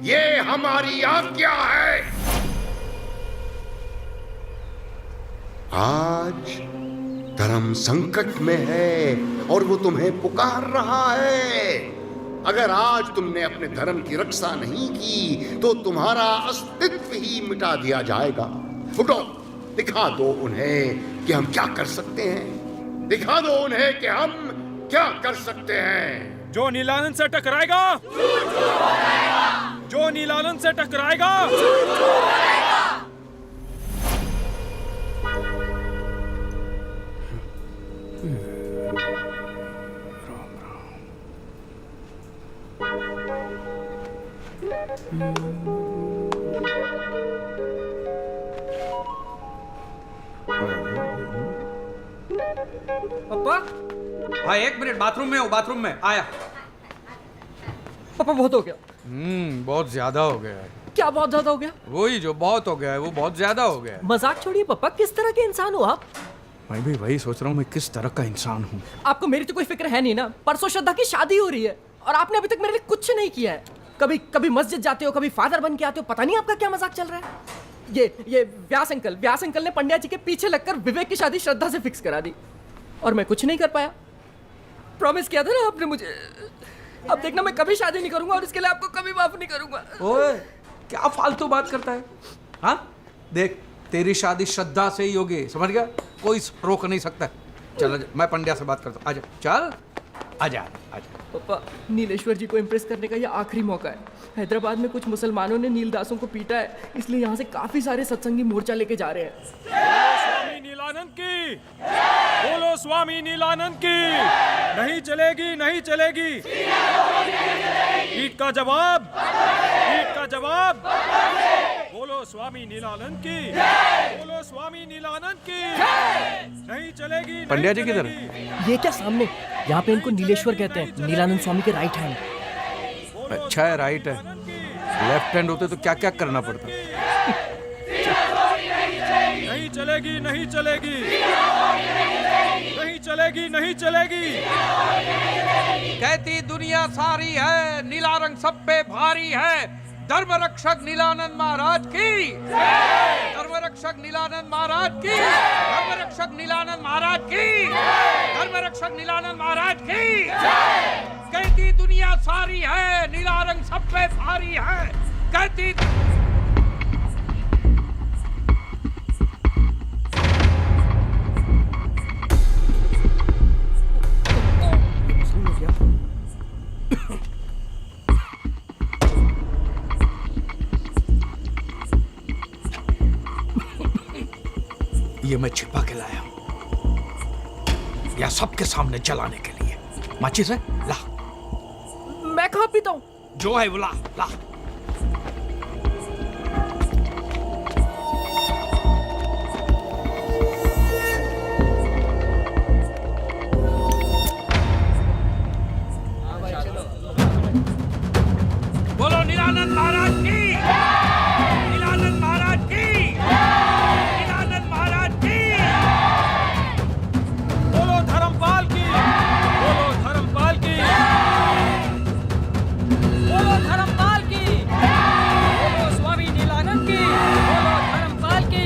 ये हमारी आज्ञा है। आज धर्म संकट में है और वो तुम्हें पुकार रहा है। अगर आज तुमने अपने धर्म की रक्षा नहीं की तो तुम्हारा अस्तित्व ही मिटा दिया जाएगा। उठो, दिखा दो उन्हें कि हम क्या कर सकते हैं। दिखा दो उन्हें कि हम क्या कर सकते हैं। जो नीलानंद से टकराएगा, जो नीलानंद से टकराएगा, पापा, हाँ 1 मिनट, बाथरूम में हूँ, बाथरूम में आया। पापा बहुत हो गया। बहुत ज्यादा हो गया है। क्या बहुत ज्यादा हो गया? वही जो बहुत हो गया है वो बहुत ज्यादा हो गया है। मजाक छोड़िए पापा, किस तरह के इंसान हो आप? मैं भी वही सोच रहा हूँ, मैं किस तरह का इंसान हूँ। आपको मेरी तो कोई फिक्र है नहीं ना। परसों श्रद्धा की शादी हो रही है और आपने अभी तक मेरे लिए कुछ नहीं किया है। कभी मस्जिद जाते हो, कभी फादर बन के आते हो, पता नहीं आपका क्या मजाक चल रहा है। ये व्यास अंकल ने पंड्या जी के पीछे लगकर विवेक की शादी श्रद्धा से फिक्स करा दी और मैं कुछ नहीं कर पाया। प्रॉमिस किया था ना आपने मुझे। अब देखना, मैं कभी शादी नहीं करूंगा और इसके लिए आपको कभी माफ नहीं करूंगा। ओए, क्या फालतू बात करता है? हाँ देख, तेरी शादी श्रद्धा से ही होगी, समझ गया? कोई रोक नहीं सकता। चल मैं पंड्या से बात करता हूँ। आजा, चल आजा आजा। पापा, नीलेश्वर जी को इम्प्रेस करने का ये आखिरी मौका है। हैदराबाद में कुछ मुसलमानों ने नीलदासों को पीटा है, इसलिए यहाँ से काफी सारे सत्संगी मोर्चा लेके जा रहे हैं। स्वामी नीलानंद की, बोलो स्वामी नीलानंद की। नहीं चलेगी, नहीं चलेगी। ईट का जवाब, ईट का जवाब। बोलो स्वामी नीलानंद की, बोलो स्वामी नीलानंद की। नहीं चलेगी। पंड्या जी किधर? ये क्या सामने? यहाँ पे इनको नीलेश्वर कहते हैं, नीलानंद स्वामी के राइट हैंड। अच्छा है, राइट है। लेफ्ट हैंड होते तो क्या क्या करना पड़ता। नहीं चलेगी, नहीं चलेगी, नहीं चलेगी, नहीं चलेगी। कहती दुनिया सारी है, नीला रंग सब पे भारी है। धर्म रक्षक नीलानंद महाराज की, धर्म रक्षक नीलानंद महाराज की, धर्म रक्षक नीलानंद महाराज की, धर्म रक्षक नीलानंद महाराज की। कहती दुनिया सारी है, नीला रंग सब पे भारी है। कहती ये मैं छिपा के लाया हूं, या सबके सामने जलाने के लिए। माचिस है? ला। मैं कहाँ पीता हूँ? जो है वो ला, ला। बोलो नीलानंद महाराज की, नीलानंद महाराज की, नीलानंद महाराज की। बोलो धर्मपाल की, बोलो धर्मपाल की, बोलो धर्मपाल की, बोलो स्वामी नीलानंद की, बोलो धर्मपाल की।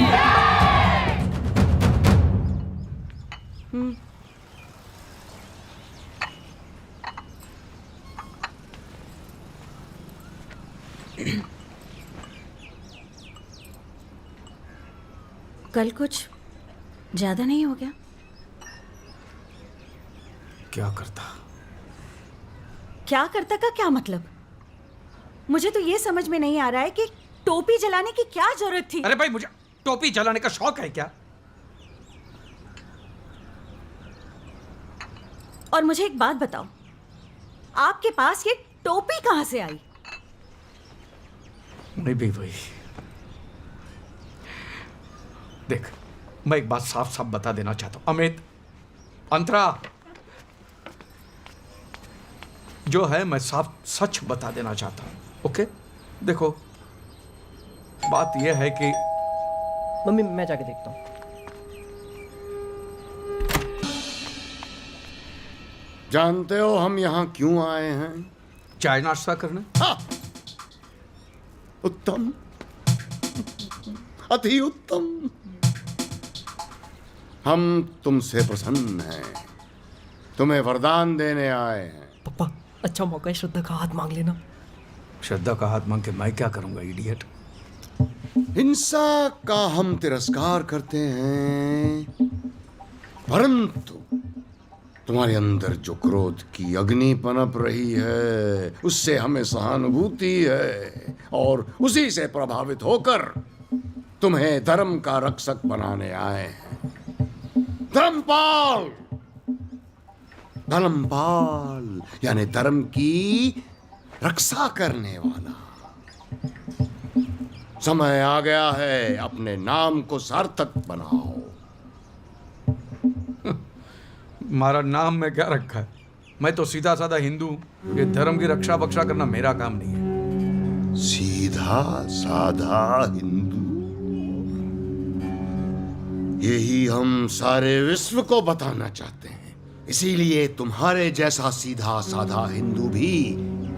कल कुछ ज्यादा नहीं हो गया? क्या करता? क्या करता का क्या मतलब? मुझे तो ये समझ में नहीं आ रहा है कि टोपी जलाने की क्या जरूरत थी। अरे भाई, मुझे टोपी जलाने का शौक है क्या? और मुझे एक बात बताओ, आपके पास ये टोपी कहां से आई? नहीं भी भाई, देख, मैं एक बात साफ साफ बता देना चाहता हूं, अमित, अंतरा, जो है मैं साफ सच बता देना चाहता हूं, ओके? देखो, बात यह है कि मम्मी मैं जाके देखता हूँ। जानते हो हम यहाँ क्यों आए हैं? चाय नाश्ता करने। हाँ! उत्तम, अति उत्तम। हम तुमसे प्रसन्न हैं, तुम्हें वरदान देने आए हैं। पापा अच्छा मौका है, श्रद्धा का हाथ मांग लेना। श्रद्धा का हाथ मांग के मैं क्या करूंगा, इडियट? हिंसा का हम तिरस्कार करते हैं, परंतु तुम्हारे अंदर जो क्रोध की अग्नि पनप रही है उससे हमें सहानुभूति है, और उसी से प्रभावित होकर तुम्हें धर्म का रक्षक बनाने आए हैं। धर्मपाल, धर्मपाल यानी धर्म की रक्षा करने वाला। समय आ गया है, अपने नाम को सार्थक बनाओ। हमारा नाम में क्या रखा है? मैं तो सीधा साधा हिंदू हूं। ये धर्म की रक्षा बक्षा करना मेरा काम नहीं है। सीधा साधा हिंदू, यही हम सारे विश्व को बताना चाहते हैं। इसीलिए तुम्हारे जैसा सीधा साधा हिंदू भी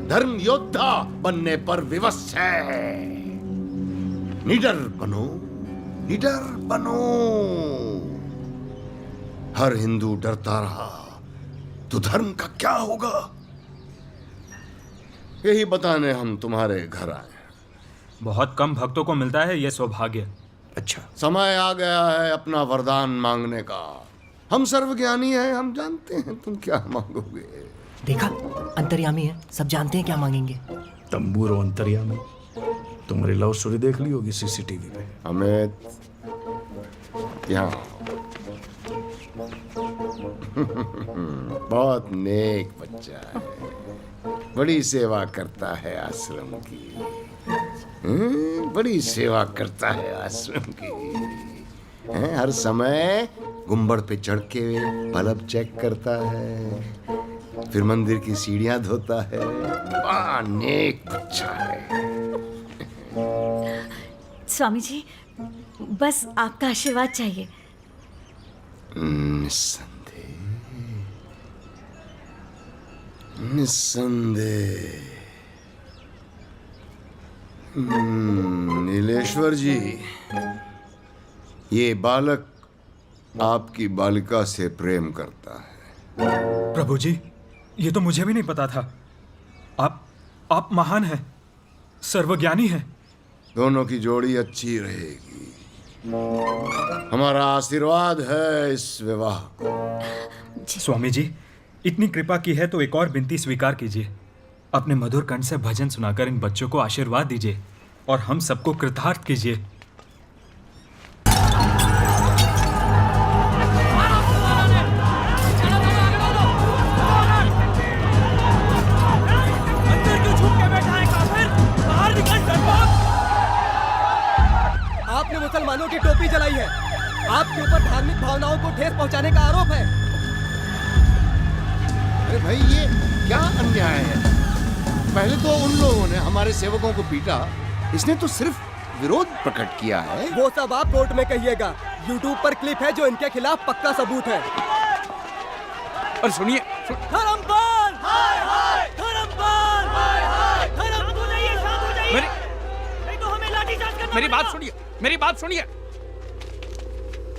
धर्म योद्धा बनने पर विवश है। निडर बनो, निडर बनो। हर हिंदू डरता रहा तो धर्म का क्या होगा? यही बताने हम तुम्हारे घर आए। बहुत कम भक्तों को मिलता है ये सौभाग्य। अच्छा, समय आ गया है अपना वरदान मांगने का। हम सर्वज्ञानी हैं, हम जानते हैं तुम क्या मांगोगे। देखा, अंतर्यामी है, सब जानते हैं क्या मांगेंगे। तंबूर और अंतर्यामी, तुम्हारी लव स्टोरी देख ली होगी सीसीटीवी पे। अमित, यहाँ बहुत नेक बच्चा है, बड़ी सेवा करता है आश्रम की। बड़ी सेवा करता है आश्रम की। हर समय गुंबद पे चढ़ के बल्ब चेक करता है, फिर मंदिर की सीढ़ियां धोता है। बड़ा नेक बच्चा है। स्वामी जी, बस आपका आशीर्वाद चाहिए। निस्संदेह, निस्संदेह। नीलेश्वर जी, ये बालक आपकी बालिका से प्रेम करता है। प्रभु जी, ये तो मुझे भी नहीं पता था। आप महान हैं, सर्वज्ञानी हैं। दोनों की जोड़ी अच्छी रहेगी। हमारा आशीर्वाद है इस विवाह को। स्वामी जी, इतनी कृपा की है तो एक और विनती स्वीकार कीजिए। अपने मधुर कंठ से भजन सुनाकर इन बच्चों को आशीर्वाद दीजिए और हम सबको कृतार्थ कीजिए। आपने मुसलमानों की टोपी जलाई है, आपके ऊपर धार्मिक भावनाओं को ठेस पहुंचाने का आरोप है। अरे भाई, ये क्या अन्याय है? पहले तो उन लोगों ने हमारे सेवकों को पीटा, इसने तो सिर्फ विरोध प्रकट किया है। वो सब आप कोर्ट में कहिएगा। YouTube पर क्लिप है जो इनके खिलाफ पक्का सबूत है। और सुनिए, धर्मपाल, हाय हाय, धर्मपाल, हाय हाय, धर्म को नहीं, शांत हो जाइए। नहीं तो हमें लाठीचार्ज करना। मेरी बात सुनिए, मेरी बात सुनिए,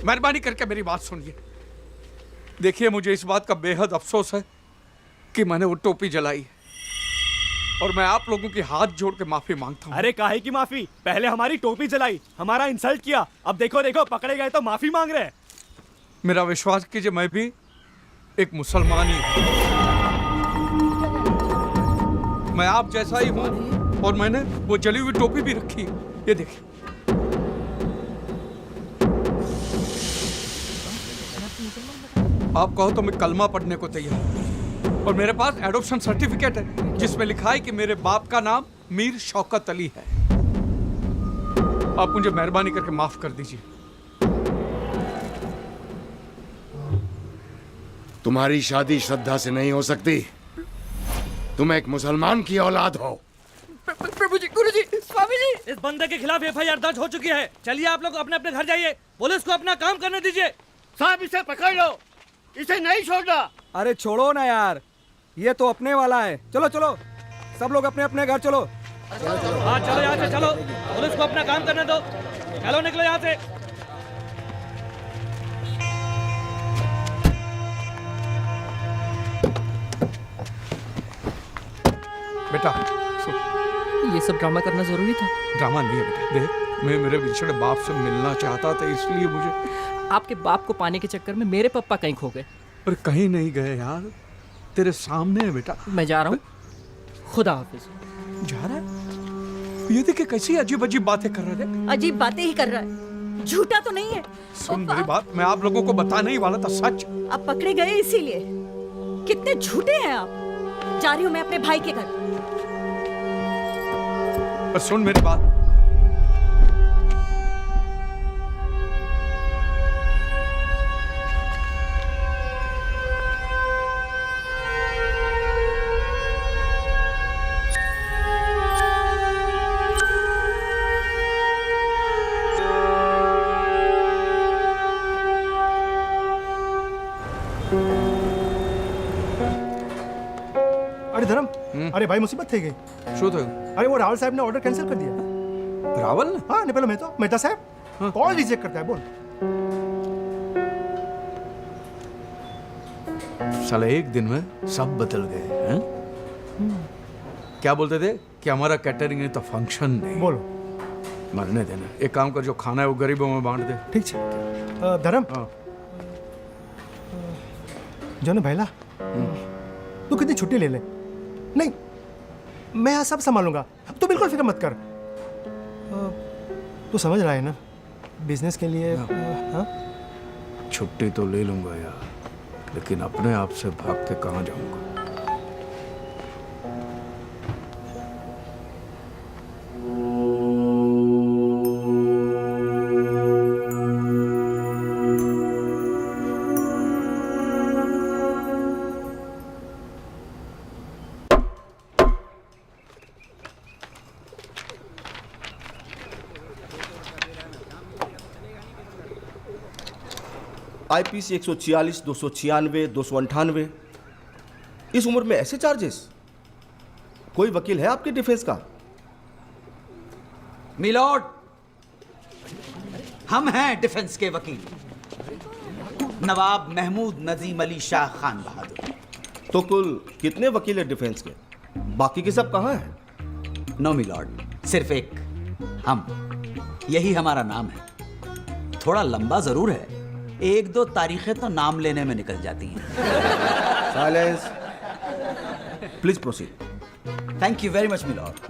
मेहरबानी करके मेरी बात सुनिए। देखिए, मुझे इस बात का बेहद अफसोस है कि मैंने वो टोपी जलाई, और मैं आप लोगों के हाथ जोड़ के माफी मांगता हूँ। अरे काहे की माफी? पहले हमारी टोपी जलाई, हमारा इंसल्ट किया, अब देखो देखो पकड़े गए तो माफी मांग रहे हैं। मेरा विश्वास कीजिए, मैं भी एक मुसलमान ही हूँ। मैं आप जैसा ही हूँ, और मैंने वो जली हुई टोपी भी रखी है। ये देखिए। आप कहो तो मैं कलमा पढ़ने को तैयार हूं, और मेरे पास एडॉप्शन सर्टिफिकेट है जिसमें लिखा है कि मेरे बाप का नाम मीर शौकत अली है। आप मुझे मेहरबानी करके माफ कर दीजिए। तुम्हारी शादी श्रद्धा से नहीं हो सकती। तुम एक मुसलमान की औलाद हो। प्रभु जी, गुरु जी, स्वामी जी, इस बंदे के खिलाफ एफआईआर दर्ज हो चुकी है। चलिए आप लोग अपने अपने घर जाइए, पुलिस को अपना काम करने दीजिए। साहब इसे पकड़ लो, इसे नहीं छोड़ना। अरे छोड़ो ना यार, ये तो अपने वाला है। चलो चलो सब लोग अपने अपने घर चलो। हाँ चलो यहाँ से चलो, पुलिस को अपना काम करने दो। चलो निकलो यहाँ से। बेटा ये सब ड्रामा करना जरूरी था? ड्रामा नहीं है बेटा, देख मैं मेरे बिछड़े बाप से मिलना चाहता था, इसलिए मुझे। आपके बाप को पाने के चक्कर में मेरे पापा कहीं खो गए। पर कहीं नहीं गए यार, तेरे सामने है बेटा। मैं जा रहा हूँ, खुदा हाफिज। जा रहा है? ये देखिए कैसी अजीब अजीब बातें कर रहे थे। अजीब बातें ही कर रहा है, झूठा तो नहीं है। सुन मेरी बात, मैं आप लोगों को बताने ही वाला था सच। आप पकड़े गए इसीलिए। कितने झूठे हैं आप। जा रही हूँ मैं अपने भाई के घर। पर सुन मेरी बात, अरे धर्म, अरे भाई मुसीबत थी गई। શું થયું? अरे वो रावल साहब ने ऑर्डर कैंसिल कर दिया। रावल ने? हाँ नहीं, पहले मेहता साहब कॉल रिजेक्ट करता है। बोल। साला एक दिन में सब बदल गए हैं। क्या बोलते थे कि हमारा कैटरिंग नहीं तो फंक्शन नहीं। बोलो। मरने देना, एक काम कर, जो खाना है वो गरीबों में बांट दे। ठीक है धर्म। जो ना भैला, तू कितनी छुट्टी ले ले। नहीं, मैं यहाँ सब संभालूंगा, तू बिल्कुल फिक्र मत कर। तू समझ रहा है ना, बिजनेस के लिए। हाँ? छुट्टी तो ले लूंगा यार, लेकिन अपने आप से भाग के कहाँ जाऊंगा। IPC 146, 296, 298। इस उम्र में ऐसे चार्जेस? कोई वकील है आपके डिफेंस का? मिलॉर्ड, हम हैं डिफेंस के वकील, नवाब महमूद नजीम अली शाह खान बहादुर। तो कुल कितने वकील हैं डिफेंस के? बाकी के सब कहाँ हैं? नो मिलॉर्ड, सिर्फ एक, हम। यही हमारा नाम है। थोड़ा लंबा जरूर है, एक दो तारीखें तो नाम लेने में निकल जाती हैं। Silence, please proceed. Thank you very much milord.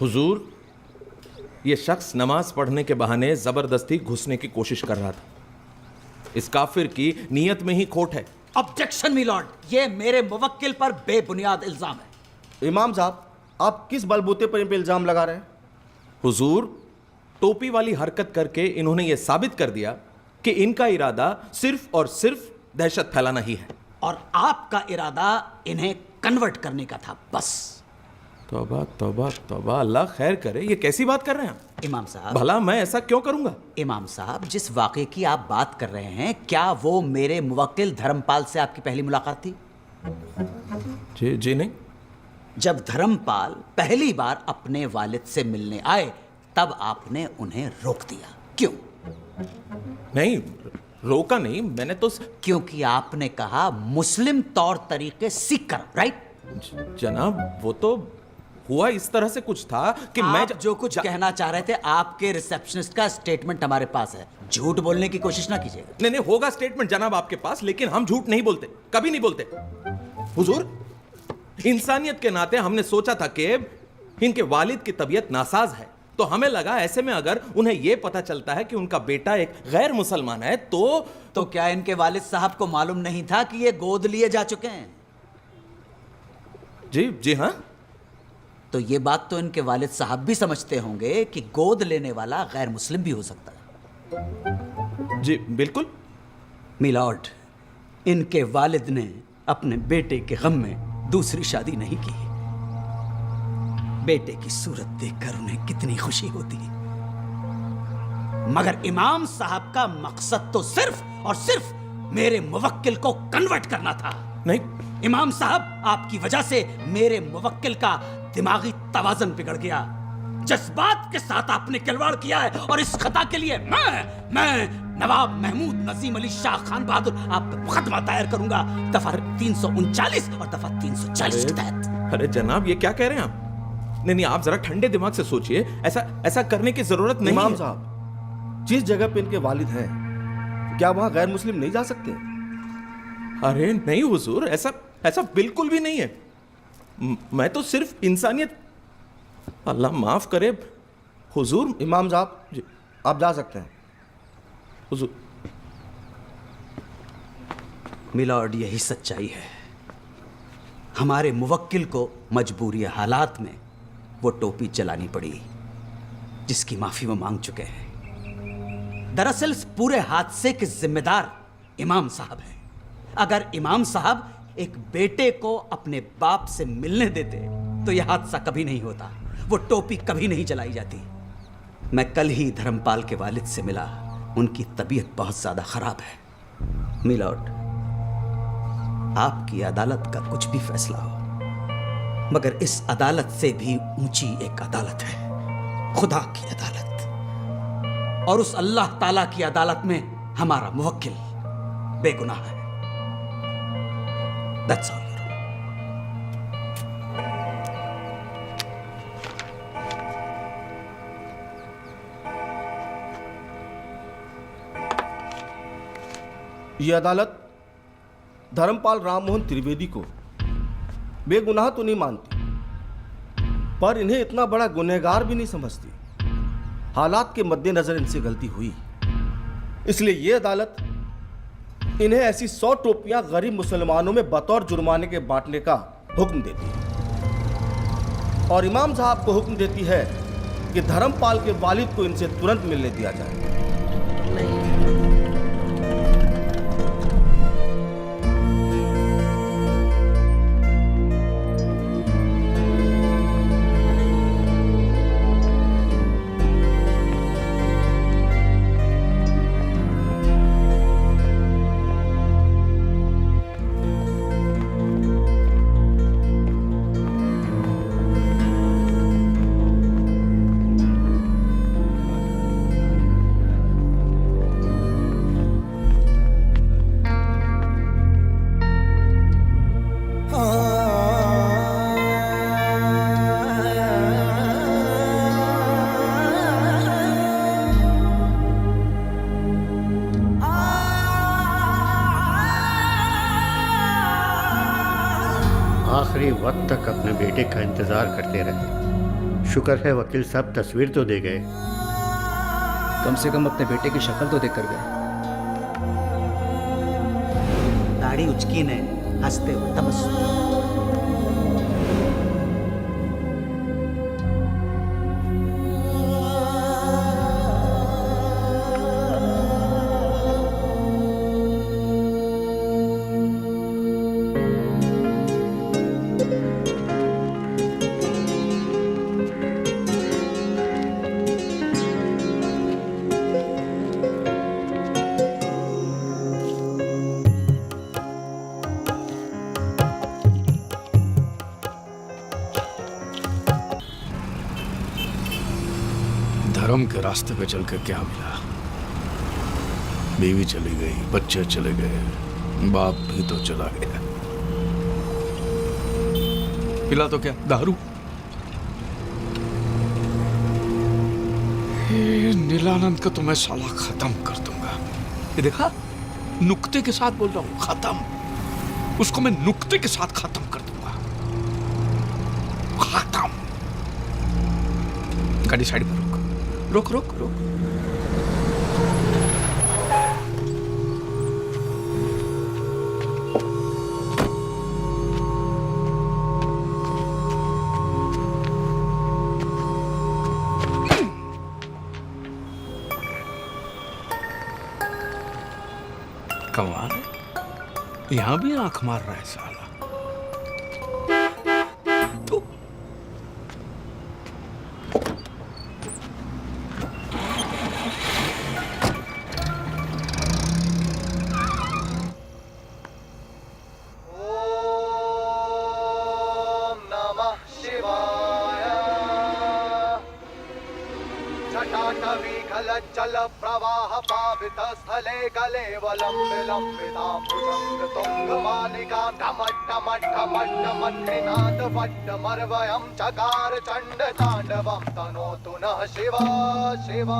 हुजूर, ये शख्स नमाज पढ़ने के बहाने जबरदस्ती घुसने की कोशिश कर रहा था। इस काफिर की नीयत में ही खोट है। ऑब्जेक्शन मिलॉर्ड, ये मेरे मुवक्किल पर बेबुनियाद इल्जाम है। इमाम साहब, आप किस बलबूते पर इन पे इल्जाम लगा रहे हैं? हुजूर, टोपी वाली हरकत करके इन्होंने ये साबित कर दिया कि इनका इरादा सिर्फ और सिर्फ दहशत फैलाना ही है। और आपका इरादा इन्हें कन्वर्ट करने का था, बस। तौबा तौबा तौबा, अल्लाह खैर करे, ये कैसी बात कर रहे हैं आप? इमाम साहब, भला मैं ऐसा क्यों करूंगा? इमाम साहब, जिस वाक़े की आप बात कर रहे हैं, क्या वो मेरे मुवक्किल धर्मपाल से आपकी पहली मुलाकात थी? जी नहीं। जब धर्मपाल पहली बार अपने वालिद से मिलने आए, तब आपने उन्हें रोक दिया, क्यों? नहीं, रोका नहीं, मैंने तो। क्योंकि आपने कहा मुस्लिम तौर तरीके सीख कर, राइट? जनाब, वो हुआ इस तरह से कुछ था कि मैं आप जो कुछ कहना चाह रहे थे, आपके रिसेप्शनिस्ट का स्टेटमेंट हमारे पास है। झूठ बोलने की कोशिश ना कीजिएगा। नहीं नहीं, होगा स्टेटमेंट जनाब आपके पास, लेकिन हम झूठ नहीं बोलते, कभी नहीं बोलते। हुजूर, इंसानियत के नाते हमने सोचा था कि इनके वालिद की तबीयत नासाज है, तो हमें लगा ऐसे में अगर उन्हें यह पता चलता है कि उनका बेटा एक गैर मुसलमान है तो क्या इनके वालिद साहब को मालूम नहीं था कि ये गोद लिए जा चुके हैं? जी हाँ। तो ये बात तो इनके वालिद साहब भी समझते होंगे कि गोद लेने वाला गैर मुस्लिम भी हो सकता है। जी बिल्कुल। मिलॉर्ड, इनके वालिद ने अपने बेटे के गम में दूसरी शादी नहीं की। बेटे की सूरत देखकर उन्हें कितनी खुशी होती, मगर इमाम साहब का मकसद तो सिर्फ और सिर्फ मेरे मुवक्किल को कन्वर्ट करना था। नहीं इमाम साहब, आपकी वजह से मेरे मुवक्किल का दिमागी तवाज़ुन बिगड़ गया। जज्बात के साथ आपने खिलवाड़ किया है और इस खता के लिए मैं नवाब महमूद नजीम अली शाह खान बहादुर आप पे मुकदमा दायर करूंगा, दफा 339 और दफा 340 के तहत। अरे जनाब, ये क्या कह रहे हैं आप? नहीं, आप जरा ठंडे दिमाग से सोचिए, ऐसा करने की जरूरत नहीं। इमाम साहब, जिस जगह पे इनके वालिद हैं, क्या वहां गैर मुस्लिम नहीं जा सकते? अरे नहीं हुजूर, ऐसा बिल्कुल भी नहीं है। मैं तो सिर्फ इंसानियत, अल्लाह माफ करे हुजूर। इमाम साहब, आप जा सकते हैं। हुजूर। मिलॉर्ड, यही सच्चाई है। हमारे मुवक्किल को मजबूरी हालात में वो टोपी चलानी पड़ी, जिसकी माफी वो मांग चुके हैं। दरअसल इस पूरे हादसे के जिम्मेदार इमाम साहब हैं। अगर इमाम साहब एक बेटे को अपने बाप से मिलने देते तो यह हादसा कभी नहीं होता, वो टोपी कभी नहीं जलाई जाती। मैं कल ही धर्मपाल के वालिद से मिला, उनकी तबीयत बहुत ज्यादा खराब है। मिलॉर्ड, आपकी अदालत का कुछ भी फैसला हो, मगर इस अदालत से भी ऊंची एक अदालत है, खुदा की अदालत। और उस अल्लाह ताला की अदालत में हमारा मुवक्किल बेगुनाह है। That's all. ये अदालत धर्मपाल राममोहन त्रिवेदी को बेगुनाह तो नहीं मानती, पर इन्हें इतना बड़ा गुनहगार भी नहीं समझती। हालात के मद्देनजर इनसे गलती हुई, इसलिए ये अदालत इन्हें ऐसी 100 टोपियां गरीब मुसलमानों में बतौर जुर्माने के बांटने का हुक्म देती है और इमाम साहब को हुक्म देती है कि धर्मपाल के वालिद को इनसे तुरंत मिलने दिया जाए। आखिरी वक्त तक अपने बेटे का इंतज़ार करते रहे। शुक्र है वकील साहब तस्वीर तो दे गए। कम से कम अपने बेटे की शक्ल तो देख कर गए। दाढ़ी उचकी ने हंसते हुए तबस्सुम। धर्म के रास्ते पे चल के क्या मिला? बीवी चली गई, बच्चे चले गए, बाप भी तो चला गया। पिला तो क्या, दारू? नीलानंद को तो मैं साला खत्म कर दूंगा। ये देखा, नुक्ते के साथ बोल रहा हूं, खत्म। उसको मैं नुक्ते के साथ खत्म कर दूंगा, खत्म। गाड़ी साइड पर रोक, रोक, रोक, रोक। कमाल है, यहां भी आंख मार रहा है साला। तो जल प्रवाह पावित स्थले कलेवलम विलंबितां भुजंग तुंग मालिका ढमट ढमट ढमट ढमट निनाद वट्ट मर्वयं चकार चंड तांडवं तनोतु नः शिवा शिवा।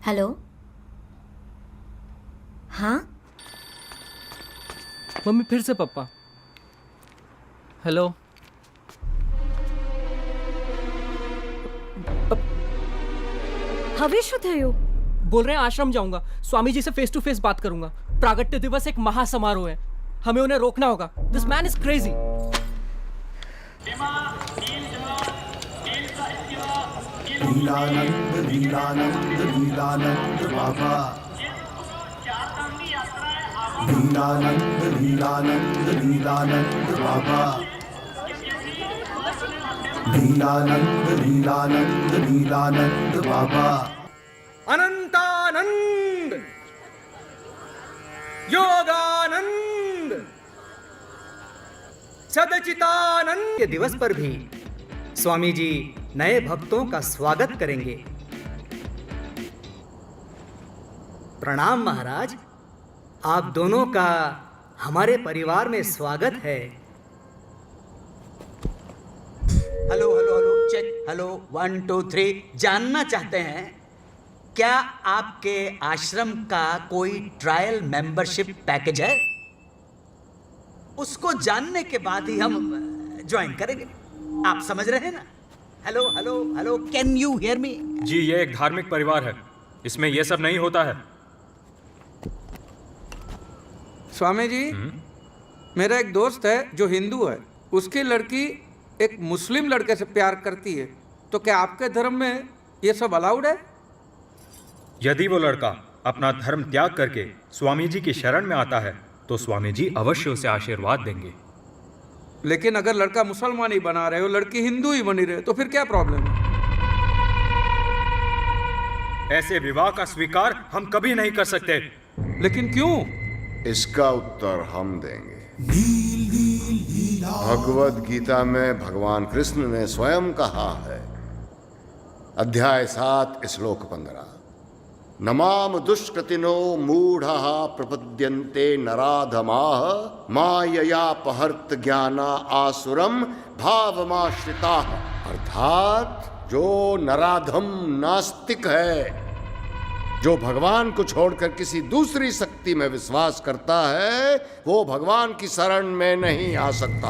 हेलो, हाँ मम्मी फिर से पापा। Hello, How wish you? बोल रहे हैं आश्रम जाऊंगा, स्वामी जी से फेस टू फेस बात करूंगा। प्रागट्य दिवस एक महासमारोह है, हमें उन्हें रोकना होगा। This man is crazy. Lilanand Lilanand Lilanand Baba, Lilanand Lilanand Lilanand Baba, Lilanand Lilanand Lilanand Baba. Anantanand, Yoganand, Sadchitanand के दिवस पर भी स्वामी जी नए भक्तों का स्वागत करेंगे। प्रणाम महाराज, आप दोनों का हमारे परिवार में स्वागत है। Hello hello hello check, hello 1 2 3। जानना चाहते हैं क्या आपके आश्रम का कोई ट्रायल मेंबरशिप पैकेज है? उसको जानने के बाद ही हम ज्वाइन करेंगे। आप समझ रहे हैं ना? Hello hello hello, can you hear me? जी, ये एक धार्मिक परिवार है, इसमें ये सब नहीं होता है। स्वामी जी, मेरा एक दोस्त है जो हिंदू है, उसकी लड़की एक मुस्लिम लड़के से प्यार करती है, तो क्या आपके धर्म में ये सब अलाउड है? यदि वो लड़का अपना धर्म त्याग करके स्वामी जी की शरण में आता है तो स्वामी जी अवश्य उसे आशीर्वाद देंगे। लेकिन अगर लड़का मुसलमान ही बना रहे हो, लड़की हिंदू ही बनी रहे, तो फिर क्या प्रॉब्लम है? ऐसे विवाह का स्वीकार हम कभी नहीं कर सकते। लेकिन क्यों? इसका उत्तर हम देंगे। भगवद गीता में भगवान कृष्ण ने स्वयं कहा है, अध्याय 7 श्लोक 15, नमाम दुष्कृतिनो मूढ़ः प्रपद्यन्ते नराधमाः माययापहर्त ज्ञाना आसुरम भावमाश्रिताः। अर्थात जो नराधम नास्तिक है, जो भगवान को छोड़कर किसी दूसरी शक्ति में विश्वास करता है, वो भगवान की शरण में नहीं आ सकता।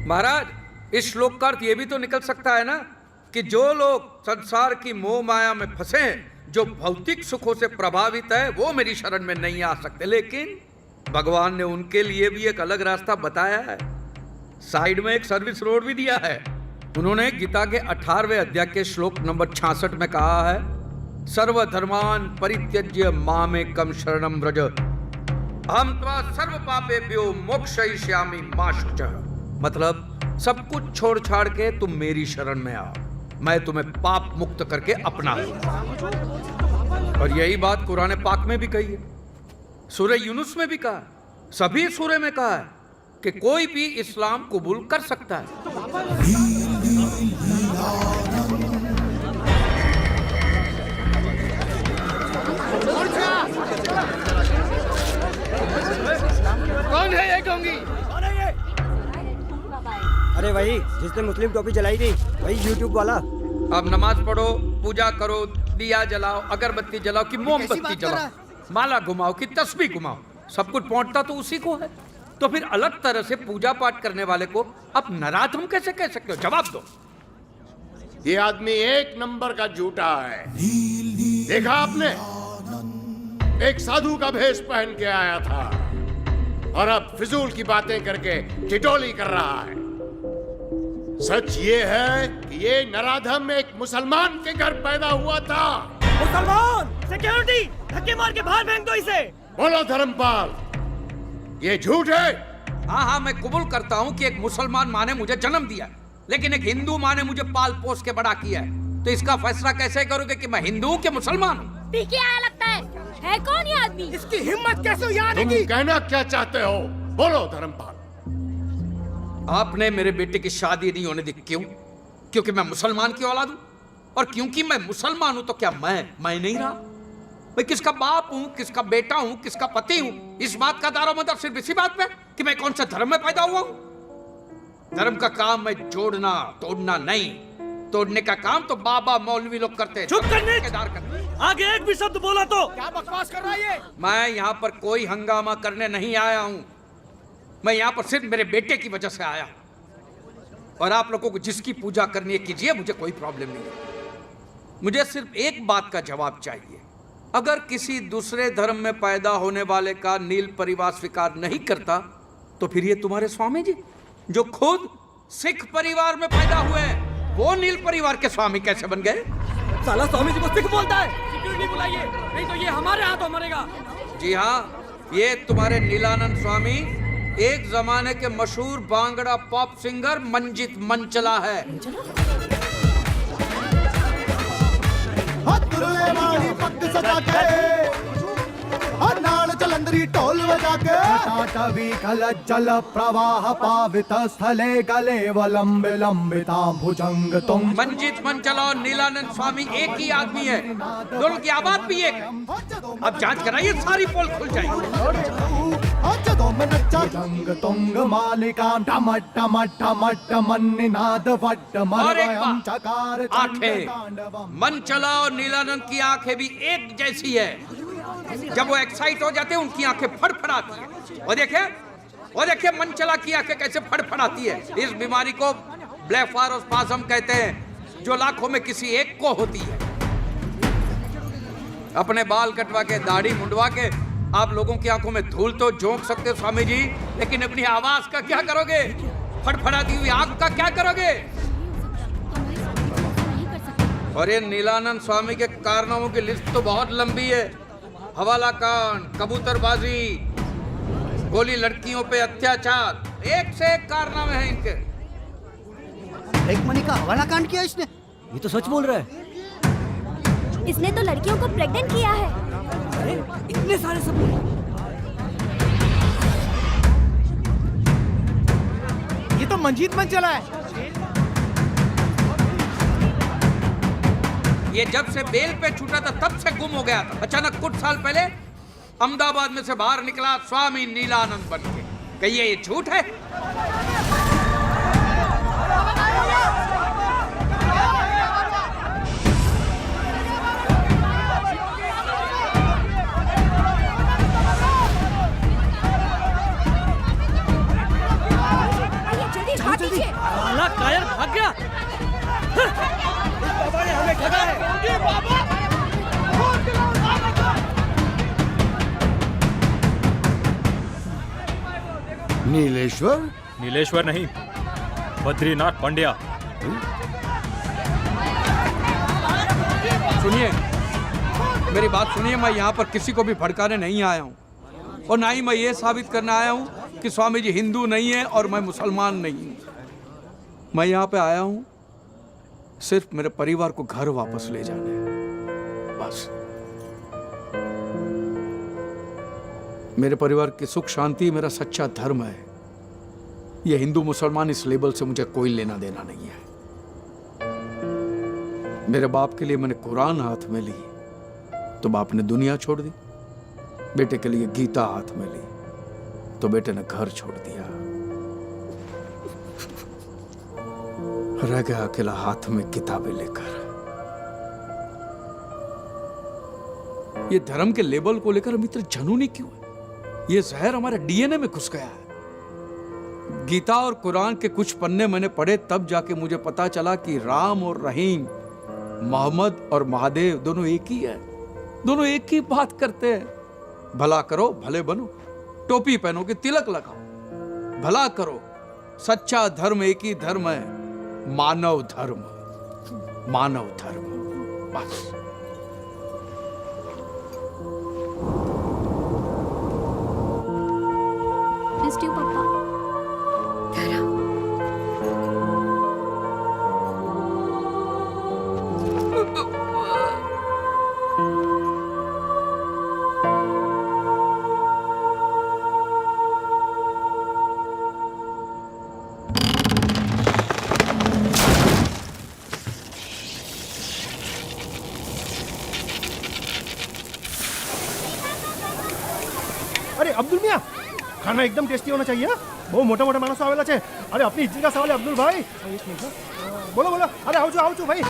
महाराज, इस श्लोक का अर्थ ये भी तो निकल सकता है ना कि जो लोग संसार की मोह माया में फंसे हैं, जो भौतिक सुखों से प्रभावित है, वो मेरी शरण में नहीं आ सकते। लेकिन भगवान ने उनके लिए भी एक अलग रास्ता बताया है, साइड में एक सर्विस रोड भी दिया है। उन्होंने गीता के 18वें अध्याय के श्लोक नंबर 66 में कहा है, सर्वधर्मान परित्यज्य मामेकं शरणं व्रज अहं त्वा सर्व पापेभ्यो मोक्षयिष्यामि मा शुचः। मतलब सब कुछ छोड़ छाड़ के तुम मेरी शरण में आओ, मैं तुम्हें पाप मुक्त करके अपना लूंगा। और यही बात कुरान पाक में भी कही है, सूरह यूनुस में भी कहा, सभी सूरह में कहा है, कि कोई भी इस्लाम कबूल कर सकता है। कौन है ये गोंगी? अरे वही जिसने मुस्लिम टोपी जलाई थी, वही यूट्यूब वाला। अब नमाज पढ़ो, पूजा करो, दिया जलाओ, अगरबत्ती जलाओ कि मोमबत्ती जलाओ, माला घुमाओ कि तस्बीह घुमाओ, सब कुछ पहुंचता तो उसी को है। तो फिर अलग तरह से पूजा पाठ करने वाले को अब नाराज हम कैसे कह सकते हो? जवाब दो। ये आदमी एक नंबर का झूठा है। देखा आपने, एक साधु का भेष पहन के आया था और अब फिजूल की बातें करके ठिठोली कर रहा है। सच ये है कि ये नराधम एक मुसलमान के घर पैदा हुआ था। मुसलमान! सिक्योरिटी! धक्के मार के बाहर फेंक दो इसे! बोलो धर्मपाल, ये झूठ है? हाँ हाँ, मैं कबूल करता हूँ कि एक मुसलमान माँ ने मुझे जन्म दिया, लेकिन एक हिंदू माँ ने मुझे पाल पोस के बड़ा किया है। तो इसका फैसला कैसे करोगे कि मैं हिंदू हूँ कि मुसलमान हूँ? पी के आया लगता है कौन ये आदमी? इसकी हिम्मत कैसे हुई आने तुम की? कहना क्या चाहते हो? बोलो धर्मपाल। आपने मेरे बेटे की शादी नहीं होने दी, क्यों? क्योंकि मैं मुसलमान की औलाद हूं, और क्योंकि मैं मुसलमान हूं तो क्या मैं नहीं रहा? मैं किसका बाप हूं, किसका बेटा हूं, किसका पति हूं? इस बात का दारोमदार सिर्फ इसी बात पे कि मैं कौन से धर्म में पैदा हुआ हूं। धर्म का काम मैं जोड़ना तोड़ना नहीं, तोड़ने का काम तो बाबा मौलवी लोग करते हैं। चुप करने! आगे एक भी शब्द बोला तो क्या बकवास कर रहा है ये? मैं यहाँ पर कोई हंगामा करने नहीं आया हूँ। मैं यहाँ पर सिर्फ मेरे बेटे की वजह से आया हूँ। और आप लोगों को जिसकी पूजा करनी है कीजिए, मुझे कोई प्रॉब्लम नहीं है। मुझे सिर्फ एक बात का जवाब चाहिए। अगर किसी दूसरे धर्म में पैदा होने वाले का नील परिवार स्वीकार नहीं करता, तो फिर ये तुम्हारे स्वामी जी जो खुद सिख परिवार में पैदा हुए हैं, वो नील परिवार के स्वामी कैसे बन गए? साला स्वामी जी को सिख बोलता है। सिक्योरिटी बुलाइए, नहीं तो ये हमारे हाथों मरेगा। जी हाँ, ये तुम्हारे नीलानंद स्वामी एक जमाने के मशहूर बांगड़ा पॉप सिंगर मंजित मंचला है। नाल जलंधरी ढोल बजा के टाटवी कल जल प्रवाह पावित स्थले कलेवलम विलंबितां भुजंग तुम। मंजित मंचला और नीलानंद स्वामी एक ही आदमी है, दोनों की आवाज भी एक। अब जांच कराइए, सारी पोल खुल जाएगी। भुजंग तुंग मालिकां टम टम टम टम निनाद वट मरवयं चकार आंखें, मंचला और नीलानंद की आंखें भी एक जैसी है। जब वो एक्साइट हो जाते हैं उनकी आंखें फड़फड़ाती है। वो देखिए मंचला की आंखें कैसे फड़फड़ाती है। इस बीमारी को ब्लेफारोस्पाज्म कहते हैं, जो लाखों में किसी एक को होती है। अपने बाल कटवा के, दाढ़ी मुंडवा के आप लोगों की आंखों में धूल तो झोंक सकते हो स्वामी जी, लेकिन अपनी आवाज का क्या करोगे? फड़फड़ाती हुई आंख का क्या करोगे? और ये नीलानंद स्वामी के कारनामों की लिस्ट तो बहुत लंबी है। हवाला कांड, कबूतरबाजी, गोली लड़कियों पे अत्याचार, एक से एक कारनामे हैं इनके। एक मनी का हवाला कांड किया इसने? ये तो सच बोल रहा है। इसने तो लड़कियों को प्रेग्नेंट किया है। अरे इतने सारे सबूत! ये तो मंजीत मंचला है। ये जब से बेल पे छूटा था तब से गुम हो गया था। अचानक कुछ साल पहले अहमदाबाद में से बाहर निकला स्वामी नीलानंद बन के। कहिए ये झूठ है? साला कायर भाग गया। बाबा ने हमें ठगा है। नीलेश्वर? नीलेश्वर नहीं, बद्रीनाथ पांड्या। सुनिए, मेरी बात सुनिए। मैं यहाँ पर किसी को भी भड़काने नहीं आया हूँ, और ना ही मैं ये साबित करने आया हूँ कि स्वामी जी हिंदू नहीं है और मैं मुसलमान नहीं हूँ। मैं यहाँ पे आया हूँ सिर्फ मेरे परिवार को घर वापस ले जाने, बस। मेरे परिवार की सुख शांति मेरा सच्चा धर्म है। ये हिंदू मुसलमान इस लेबल से मुझे कोई लेना देना नहीं है। मेरे बाप के लिए मैंने कुरान हाथ में ली तो बाप ने दुनिया छोड़ दी, बेटे के लिए गीता हाथ में ली तो बेटे ने घर छोड़ दिया। रह गया अकेला हाथ में किताबें लेकर। ये धर्म के लेबल को लेकर हम इतने जुनूनी क्यों है? ये जहर हमारे डीएनए में घुस गया है। गीता और कुरान के कुछ पन्ने मैंने पढ़े तब जाके मुझे पता चला कि राम और रहीम, मोहम्मद और महादेव दोनों एक ही है, दोनों एक ही बात करते हैं। भला करो भले बनो, टोपी पहनो कि तिलक लगाओ, भला करो। सच्चा धर्म एक ही धर्म है, मानव धर्म, मानव धर्म। बस पापा। अरे अब्दुल मियाँ, खाना एकदम टेस्टी होना चाहिए। બહુ મોટા મોટા માણસો આવેલા છે. અરે આપની ઇજ્જત કા સવાલ है अब्दुल भाई. एक मिनट, बोलो बोलो. अरे आओ जो भाई.